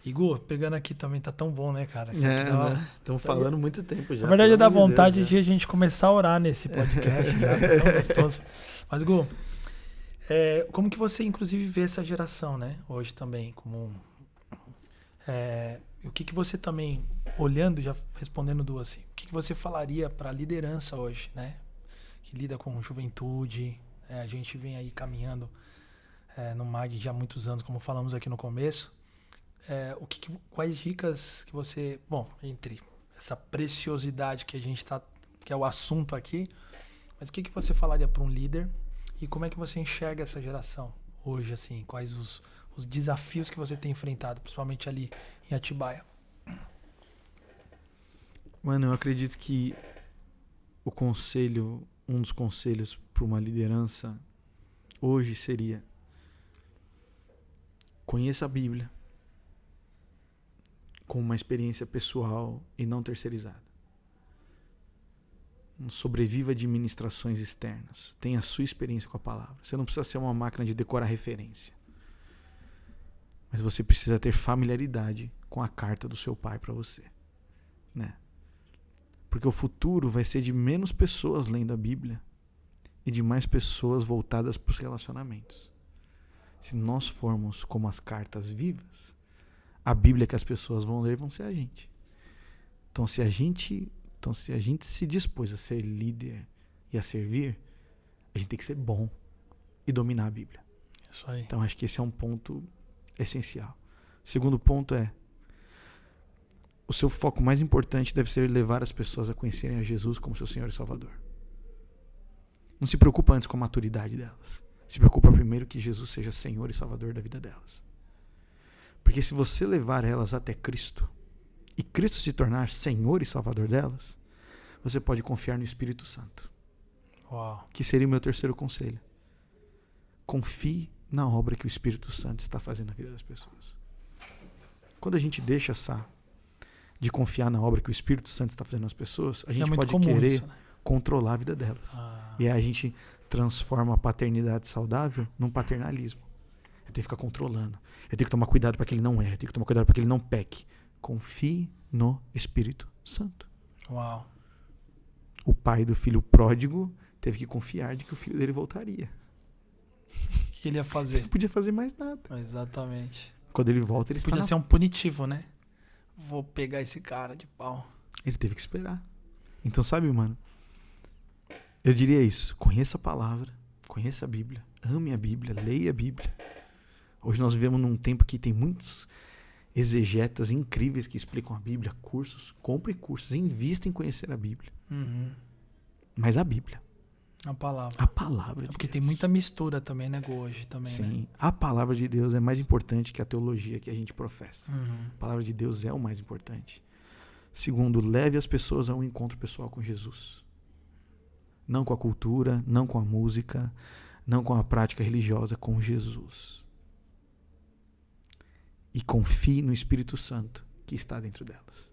Igor, pegando aqui também tá tão bom, né, cara? Estamos falando muito tempo já. Na verdade, dá vontade de a gente começar a orar nesse podcast. Já, tá tão gostoso. Mas, Igor, como que você, inclusive, vê essa geração, né? Hoje também, como... o que você também, olhando, já respondendo duas, assim, o que você falaria para a liderança hoje, né? Que lida com juventude, a gente vem aí caminhando no MAG já há muitos anos, como falamos aqui no começo. Quais dicas que você... Bom, entre essa preciosidade que a gente que é o assunto aqui, mas o que você falaria para um líder e como é que você enxerga essa geração hoje, assim? Quais os desafios que você tem enfrentado, principalmente ali em Atibaia? Mano, eu acredito que um dos conselhos para uma liderança hoje seria: conheça a Bíblia com uma experiência pessoal e não terceirizada. Não sobreviva de ministrações externas. Tenha a sua experiência com a palavra. Você não precisa ser uma máquina de decorar referência. Mas você precisa ter familiaridade com a carta do seu pai para você, né? Porque o futuro vai ser de menos pessoas lendo a Bíblia e de mais pessoas voltadas para os relacionamentos. Se nós formos como as cartas vivas, a Bíblia que as pessoas vão ler vão ser a gente. Então, se a gente se dispôs a ser líder e a servir, a gente tem que ser bom e dominar a Bíblia. Isso aí. Então, acho que esse é um ponto essencial. Segundo ponto o seu foco mais importante deve ser levar as pessoas a conhecerem a Jesus como seu Senhor e Salvador. Não se preocupa antes com a maturidade delas. Se preocupa primeiro que Jesus seja Senhor e Salvador da vida delas. Porque se você levar elas até Cristo e Cristo se tornar Senhor e Salvador delas, você pode confiar no Espírito Santo. Uau. Que seria o meu terceiro conselho. Confie na obra que o Espírito Santo está fazendo na vida das pessoas. Quando a gente deixa de confiar na obra que o Espírito Santo está fazendo nas pessoas, a gente pode querer isso, né? Controlar a vida delas. E aí a gente transforma a paternidade saudável num paternalismo. Eu tenho que ficar controlando. Eu tenho que tomar cuidado para que ele não erre. Eu tenho que tomar cuidado para que ele não peque. Confie no Espírito Santo. Uau. O pai do filho pródigo teve que confiar de que o filho dele voltaria. O que ele ia fazer? Ele não podia fazer mais nada. Exatamente. Quando ele volta, ele podia ser um punitivo, né? Vou pegar esse cara de pau. Ele teve que esperar. Então, sabe, mano, eu diria isso. Conheça a palavra, conheça a Bíblia, ame a Bíblia, leia a Bíblia. Hoje nós vivemos num tempo que tem muitos exegetas incríveis que explicam a Bíblia, cursos. Compre cursos, invista em conhecer a Bíblia. Mas a Bíblia. A palavra. A palavra de Porque Deus. tem muita mistura também, né, hoje também, Sim, né? a palavra de Deus é mais importante que a teologia que a gente professa. A palavra de Deus é o mais importante. Segundo, leve as pessoas a um encontro pessoal com Jesus. Não com a cultura, não com a música, não com a prática religiosa, com Jesus. E confie no Espírito Santo que está dentro delas.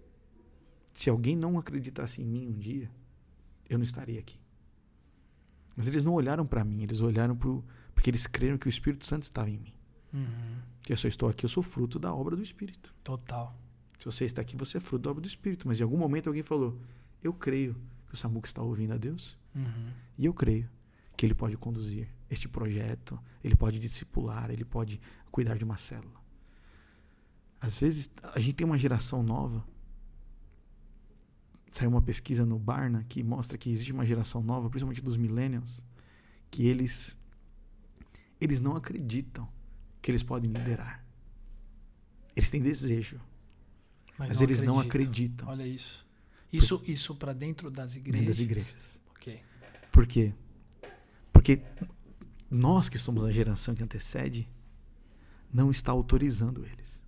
Se alguém não acreditasse em mim um dia, eu não estaria aqui. Mas eles não olharam para mim, eles olharam porque eles creram que o Espírito Santo estava em mim. Que eu só estou aqui, eu sou fruto da obra do Espírito. Total. Se você está aqui, você é fruto da obra do Espírito. Mas em algum momento alguém falou, eu creio que o Samuca está ouvindo a Deus. E eu creio que ele pode conduzir este projeto, ele pode discipular, ele pode cuidar de uma célula. Às vezes, a gente tem uma geração nova. Saiu uma pesquisa no Barna que mostra que existe uma geração nova, principalmente dos millennials, que eles não acreditam que eles podem liderar. Eles têm desejo, mas eles não acreditam. Olha isso. Isso para dentro das igrejas? Dentro das igrejas. Ok. Por quê? Porque nós que somos a geração que antecede, não está autorizando eles.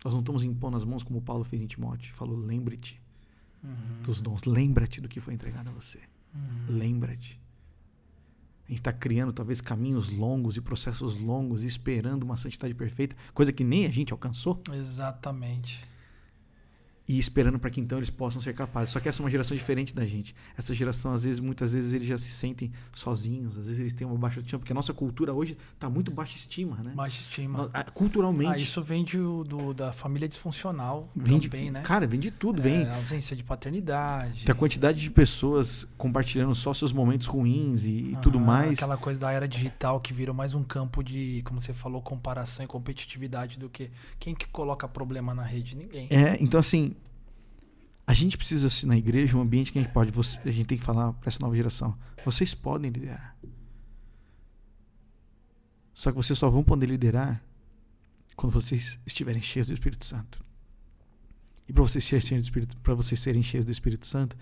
Nós não estamos impondo as mãos como Paulo fez em Timóteo. Falou, lembre-te dos dons. Lembra-te do que foi entregado a você. Lembra-te. A gente está criando talvez caminhos longos e processos longos, esperando uma santidade perfeita, coisa que nem a gente alcançou. Exatamente. E esperando para que então eles possam ser capazes. Só que essa é uma geração diferente da gente. Essa geração, muitas vezes, eles já se sentem sozinhos. Às vezes eles têm uma baixa estima, porque a nossa cultura hoje está muito baixa estima, né? Baixa estima. Culturalmente. Isso vem da família disfuncional também, né? Cara, vem de tudo. Vem a ausência de paternidade. A quantidade de pessoas compartilhando só seus momentos ruins e tudo mais. Aquela coisa da era digital que virou mais um campo de, como você falou, comparação e competitividade do que quem que coloca problema na rede? Ninguém. Então assim, a gente precisa, assim, na igreja, um ambiente que a gente tem que falar para essa nova geração. Vocês podem liderar. Só que vocês só vão poder liderar quando vocês estiverem cheios do Espírito Santo. E para vocês serem cheios do Espírito Santo,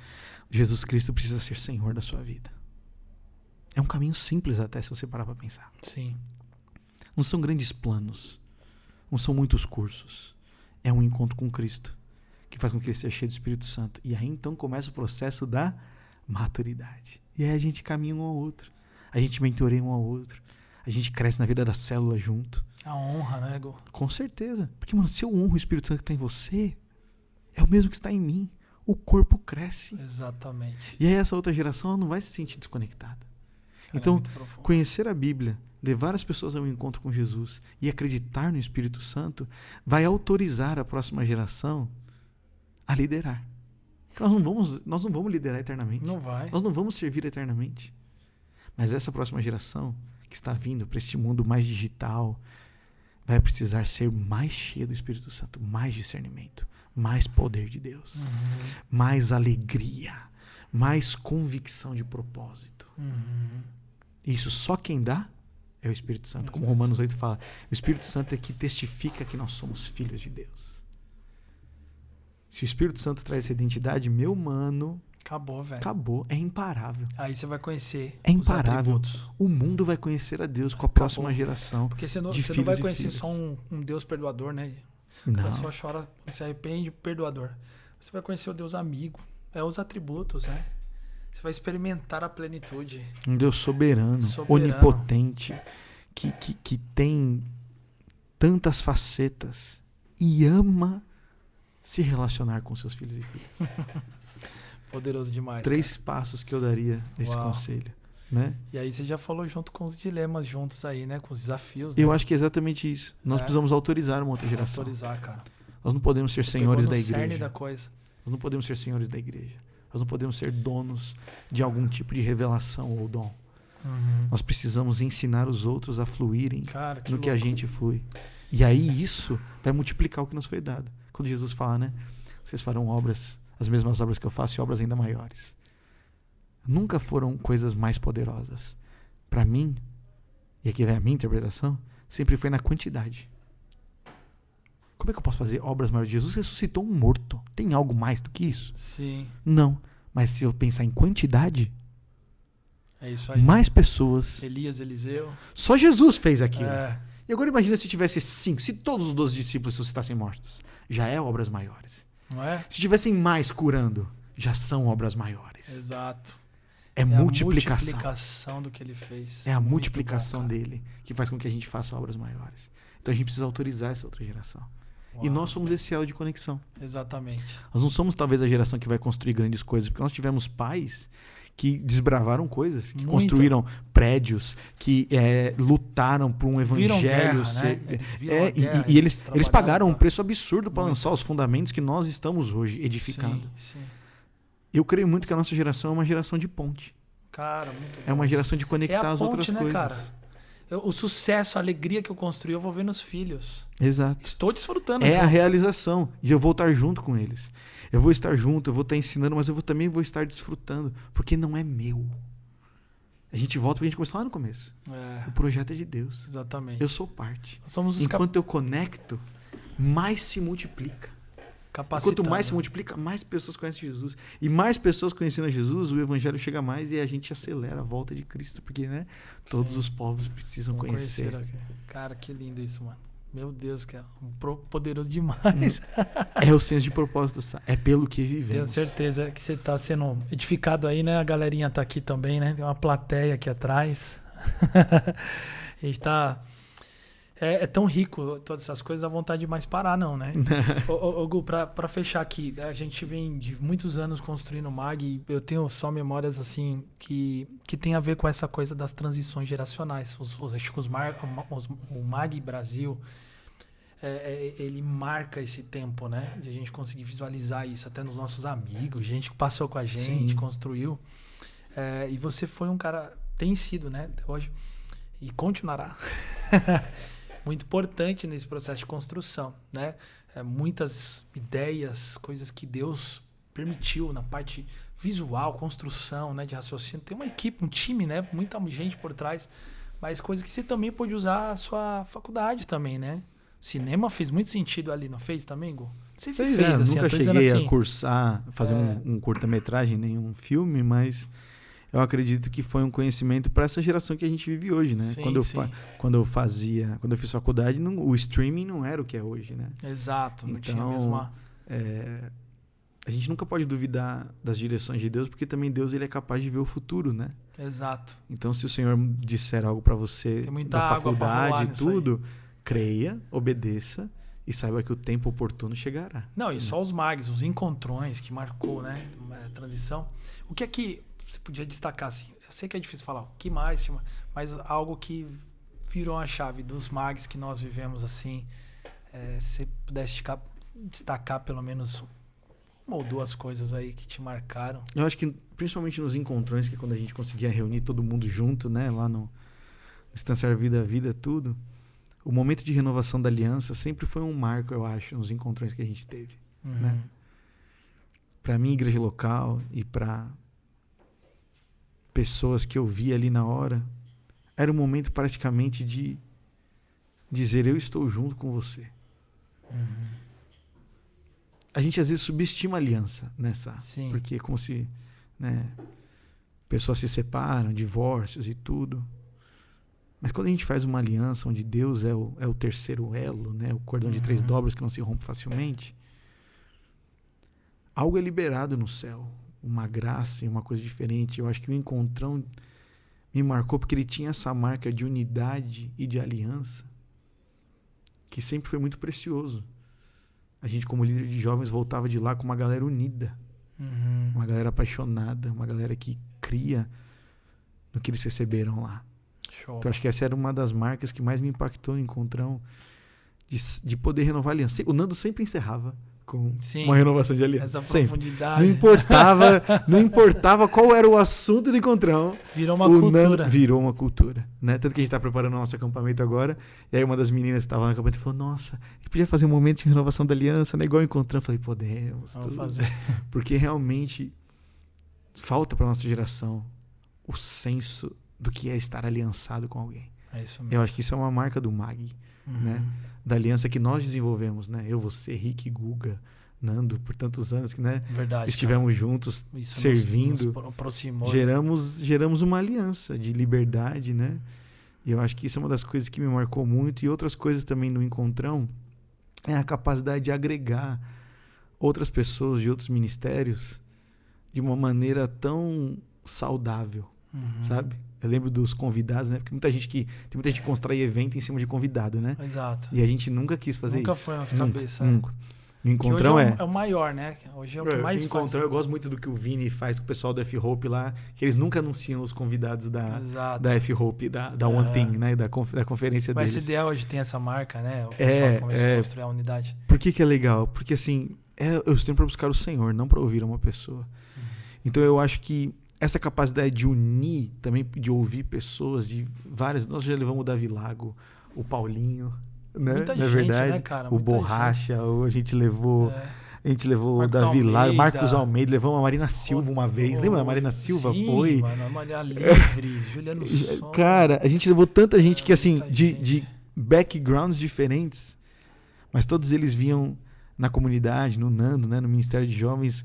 Jesus Cristo precisa ser Senhor da sua vida. É um caminho simples até, se você parar para pensar. Sim. Não são grandes planos. Não são muitos cursos. É um encontro com Cristo que faz com que ele seja cheio do Espírito Santo. E aí então começa o processo da maturidade. E aí a gente caminha um ao outro. A gente mentoreia um ao outro. A gente cresce na vida da célula junto. A honra, né, Ego? Com certeza. Porque, mano, se eu honro o Espírito Santo que está em você, é o mesmo que está em mim. O corpo cresce. Exatamente. E aí essa outra geração ela não vai se sentir desconectada. Então, conhecer a Bíblia, levar as pessoas ao encontro com Jesus e acreditar no Espírito Santo vai autorizar a próxima geração a liderar. Nós não vamos liderar eternamente. Não vai. Nós não vamos servir eternamente. Mas essa próxima geração que está vindo para este mundo mais digital vai precisar ser mais cheia do Espírito Santo, mais discernimento, mais poder de Deus, mais alegria, mais convicção de propósito. Isso só quem dá é o Espírito Santo. Como Romanos 8 fala, o Espírito Santo é que testifica que nós somos filhos de Deus. Se o Espírito Santo traz essa identidade, meu mano... Acabou, velho. Acabou. É imparável. Aí você vai conhecer É imparável. os atributos. O mundo vai conhecer a Deus com a próxima geração. Porque você não de vai conhecer filhos. só um Deus perdoador, né? O Não. cara só chora, se arrepende, perdoador. Você vai conhecer o Deus amigo. É os atributos, né? Você vai experimentar a plenitude. Um Deus soberano. Onipotente, que tem tantas facetas e ama se relacionar com seus filhos e filhas. Poderoso demais. 3 passos que eu daria nesse conselho, né? E aí você já falou junto com os dilemas juntos aí, né? Com os desafios. Eu né? acho que é exatamente isso. Nós precisamos autorizar uma outra geração. Autorizar, cara. Nós não podemos ser senhores da igreja. Cerne da coisa. Nós não podemos ser senhores da igreja. Nós não podemos ser donos de algum tipo de revelação ou dom. Nós precisamos ensinar os outros a fluírem no que a gente flui. E aí isso vai multiplicar o que nos foi dado. Quando Jesus fala, né? Vocês farão obras, as mesmas obras que eu faço e obras ainda maiores. Nunca foram coisas mais poderosas. Para mim, e aqui vem a minha interpretação, sempre foi na quantidade. Como é que eu posso fazer obras maiores? Jesus ressuscitou um morto. Tem algo mais do que isso? Sim. Não. Mas se eu pensar em quantidade, é isso aí. mais pessoas. Elias, Eliseu. Só Jesus fez aquilo. É. E agora imagina se tivesse 5, se todos os 12 discípulos ressuscitassem mortos. Já é obras maiores. Não é? Se tivessem mais curando, já são obras maiores. Exato. É multiplicação. A multiplicação do que ele fez. É a Muito multiplicação bom, dele que faz com que a gente faça obras maiores. Então a gente precisa autorizar essa outra geração. Uau. E nós somos esse elo de conexão. Exatamente. Nós não somos talvez a geração que vai construir grandes coisas, porque nós tivemos pais que desbravaram coisas, que construíram prédios, que lutaram por um evangelho. Guerra, né? Eles pagaram um preço absurdo para lançar os fundamentos que nós estamos hoje edificando. Sim. Eu creio muito que a nossa geração é uma geração de ponte. Cara, muito bom. É uma geração de conectar as outras coisas. Cara? O sucesso, a alegria que eu construí, eu vou ver nos filhos. Exato. Estou desfrutando. É a realização. E eu vou estar junto com eles. Eu vou estar junto, eu vou estar ensinando, mas eu também vou estar desfrutando. Porque não é meu. A gente volta para a gente começar lá no começo. O projeto é de Deus. Exatamente. Eu sou parte. Somos Enquanto eu conecto, mais se multiplica. Quanto mais se multiplica, mais pessoas conhecem Jesus. E mais pessoas conhecendo a Jesus, o evangelho chega mais e a gente acelera a volta de Cristo. Porque, todos os povos precisam conhecer. Cara, que lindo isso, mano. Meu Deus, que é poderoso demais. É o senso de propósito. É pelo que vivemos. Tenho certeza que você está sendo edificado aí, né? A galerinha está aqui também, né? Tem uma plateia aqui atrás. A gente está... É tão rico todas essas coisas, dá vontade de mais parar, não, né? Ô, Gu, pra fechar aqui, a gente vem de muitos anos construindo o MAG e eu tenho só memórias, assim, que tem a ver com essa coisa das transições geracionais. Acho que o MAG Brasil, ele marca esse tempo, né? De a gente conseguir visualizar isso até nos nossos amigos, gente que passou com a gente, construiu. E você foi um cara, tem sido, né? Até hoje, e continuará. Muito importante nesse processo de construção, né? Muitas ideias, coisas que Deus permitiu na parte visual, construção, né, de raciocínio. Tem uma equipe, um time, né? Muita gente por trás, mas coisas que você também pode usar a sua faculdade também, né? Cinema fez muito sentido ali, não fez também, Gu? Não sei se fez, assim, nunca cheguei a cursar, fazer um curta-metragem, nenhum filme, mas... Eu acredito que foi um conhecimento para essa geração que a gente vive hoje, né? Sim, quando eu fiz faculdade, o streaming não era o que é hoje, né? Exato, não então, tinha a mesma... a gente nunca pode duvidar das direções de Deus, porque também Deus ele é capaz de ver o futuro, né? Exato. Então, se o Senhor disser algo para você da faculdade e tudo, creia, obedeça e saiba que o tempo oportuno chegará. Não, e só os mags, os encontrões que marcou, né? A transição. O que é que você podia destacar, assim? Eu sei que é difícil falar o que mais, mas algo que virou a chave dos mags que nós vivemos, assim, se você pudesse destacar pelo menos uma ou duas coisas aí que te marcaram. Eu acho que principalmente nos encontrões, que é quando a gente conseguia reunir todo mundo junto, né, lá no Distanciar Vida a Vida, tudo, o momento de renovação da aliança sempre foi um marco, eu acho, nos encontrões que a gente teve, né? Para mim, igreja local e para pessoas que eu vi ali na hora, era um momento praticamente de dizer, eu estou junto com você. A gente às vezes subestima a aliança nessa, porque é como se, né, pessoas se separam, divórcios e tudo. Mas quando a gente faz uma aliança onde Deus é o terceiro elo, né, o cordão de 3 dobras que não se rompe facilmente, algo é liberado no céu. Uma graça e uma coisa diferente. Eu acho que o encontrão me marcou porque ele tinha essa marca de unidade e de aliança que sempre foi muito precioso. A gente, como líder de jovens, voltava de lá com uma galera unida, uma galera apaixonada, uma galera que cria no que eles receberam lá. Show. Então acho que essa era uma das marcas que mais me impactou no encontrão, de poder renovar a aliança. O Nando sempre encerrava com Sim, uma renovação de aliança. essa Sempre. profundidade. Não importava qual era o assunto do encontrão. Virou uma cultura. Virou uma cultura, né? Tanto que a gente tá preparando o nosso acampamento agora, e aí uma das meninas que estava no acampamento falou, nossa, a gente podia fazer um momento de renovação da aliança, né? Igual o encontrão. Eu falei, podemos. Vamos fazer. Porque realmente falta para nossa geração o senso do que é estar aliançado com alguém. É isso mesmo. Eu acho que isso é uma marca do MAG, né? Da aliança que nós desenvolvemos, né? Eu, você, Rick, Guga, Nando, por tantos anos que, né? Verdade, estivemos juntos, isso servindo. nos aproximou, geramos uma aliança de liberdade, né? E eu acho que isso é uma das coisas que me marcou muito. E outras coisas também no encontrão é a capacidade de agregar outras pessoas de outros ministérios de uma maneira tão saudável, sabe? Eu lembro dos convidados, né? Porque tem muita gente que constrói evento em cima de convidado, né? Exato. E a gente nunca quis fazer Nunca isso. foi na nossa cabeça. Nunca. O encontrão hoje é o maior, né? Hoje é o que mais faz. Encontrão, eu gosto muito do que o Vini faz com o pessoal do F-Hope lá, que eles nunca anunciam os convidados da F-Hope, da One Thing, né? Da conferência deles. O SDA hoje tem essa marca, né? O pessoal começou a construir a unidade. Por que é legal? Porque assim, eu estou para buscar o Senhor, não para ouvir uma pessoa. Então eu acho que essa capacidade de unir, também de ouvir pessoas de várias... Nós já levamos o Davi Lago, o Paulinho, né? Muita Na gente, verdade, né, cara? o Borracha, ou a gente levou o Davi Lago, Marcos Almeida, levamos a Marina Silva uma vez. Lembra da Marina Silva? Sim, Foi. Mano, a Maria Livre, Juliano Som. Cara, a gente levou tanta gente que, assim, de backgrounds diferentes, mas todos eles viam na comunidade, no Nando, né, no Ministério de Jovens,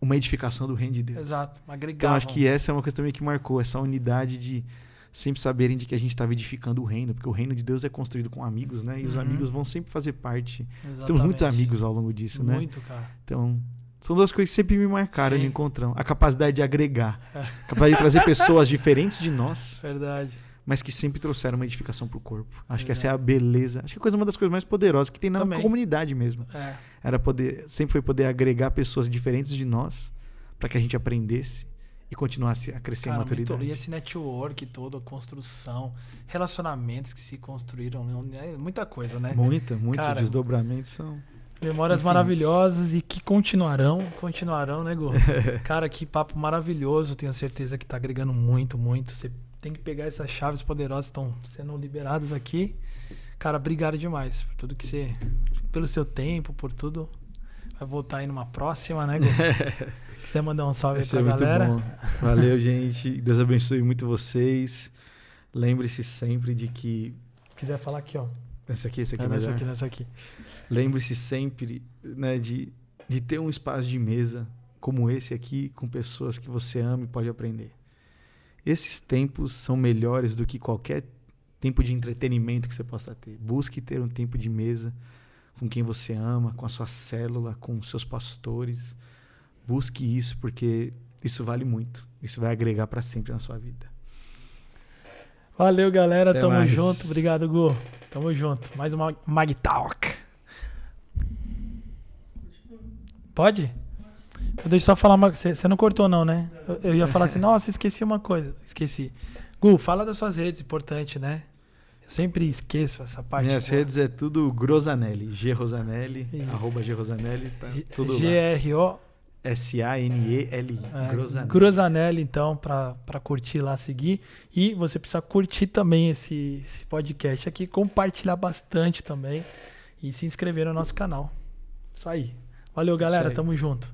uma edificação do reino de Deus. Exato, agregavam. Então acho que essa é uma coisa também que marcou, essa unidade de sempre saberem de que a gente estava edificando o reino, porque o reino de Deus é construído com amigos, né? E os amigos vão sempre fazer parte. Exatamente. Temos muitos amigos ao longo disso, né? Muito, cara. Então, são duas coisas que sempre me marcaram Sim. de encontrão. A capacidade de agregar, a capacidade de trazer pessoas diferentes de nós, Verdade. mas que sempre trouxeram uma edificação para o corpo. Acho que essa é a beleza. Acho que é uma das coisas mais poderosas que tem na comunidade mesmo. Sempre foi poder agregar pessoas diferentes de nós para que a gente aprendesse e continuasse a crescer em maturidade. E esse network todo, a construção, relacionamentos que se construíram, muita coisa, né? Muitos desdobramentos são... Memórias maravilhosas e que continuarão, né, Gu? Cara, que papo maravilhoso, tenho certeza que tá agregando muito, muito. Você tem que pegar essas chaves poderosas que estão sendo liberadas aqui. Cara, obrigado demais por tudo que você... Pelo seu tempo, por tudo. Vai voltar aí numa próxima, né, Gu? Quiser mandar um salve aí pra galera. Bom. Valeu, gente. Deus abençoe muito vocês. Lembre-se sempre de que... Se quiser falar aqui, ó. Essa aqui é melhor. Nessa aqui. Lembre-se sempre, né, de ter um espaço de mesa como esse aqui, com pessoas que você ama e pode aprender. Esses tempos são melhores do que qualquer tempo de entretenimento que você possa ter. Busque ter um tempo de mesa com quem você ama, com a sua célula, com os seus pastores. Busque isso, porque isso vale muito. Isso vai agregar para sempre na sua vida. Valeu, galera. Até Tamo mais. junto. Obrigado, Gu. Tamo junto. Mais uma Mag Talk. Pode? Então deixa eu só falar uma coisa. Você não cortou, não, né? Eu ia falar assim, nossa, esqueci uma coisa. Esqueci. Gu, fala das suas redes, importante, né? Eu sempre esqueço essa parte. Minhas redes é tudo Grosanelli. Grosanelli, @Grosanelli. Tá tudo lá. Saneli. Grosanelli, então, pra curtir lá, seguir. E você precisa curtir também esse podcast aqui, compartilhar bastante também e se inscrever no nosso canal. Isso aí. Valeu, galera. Tamo junto.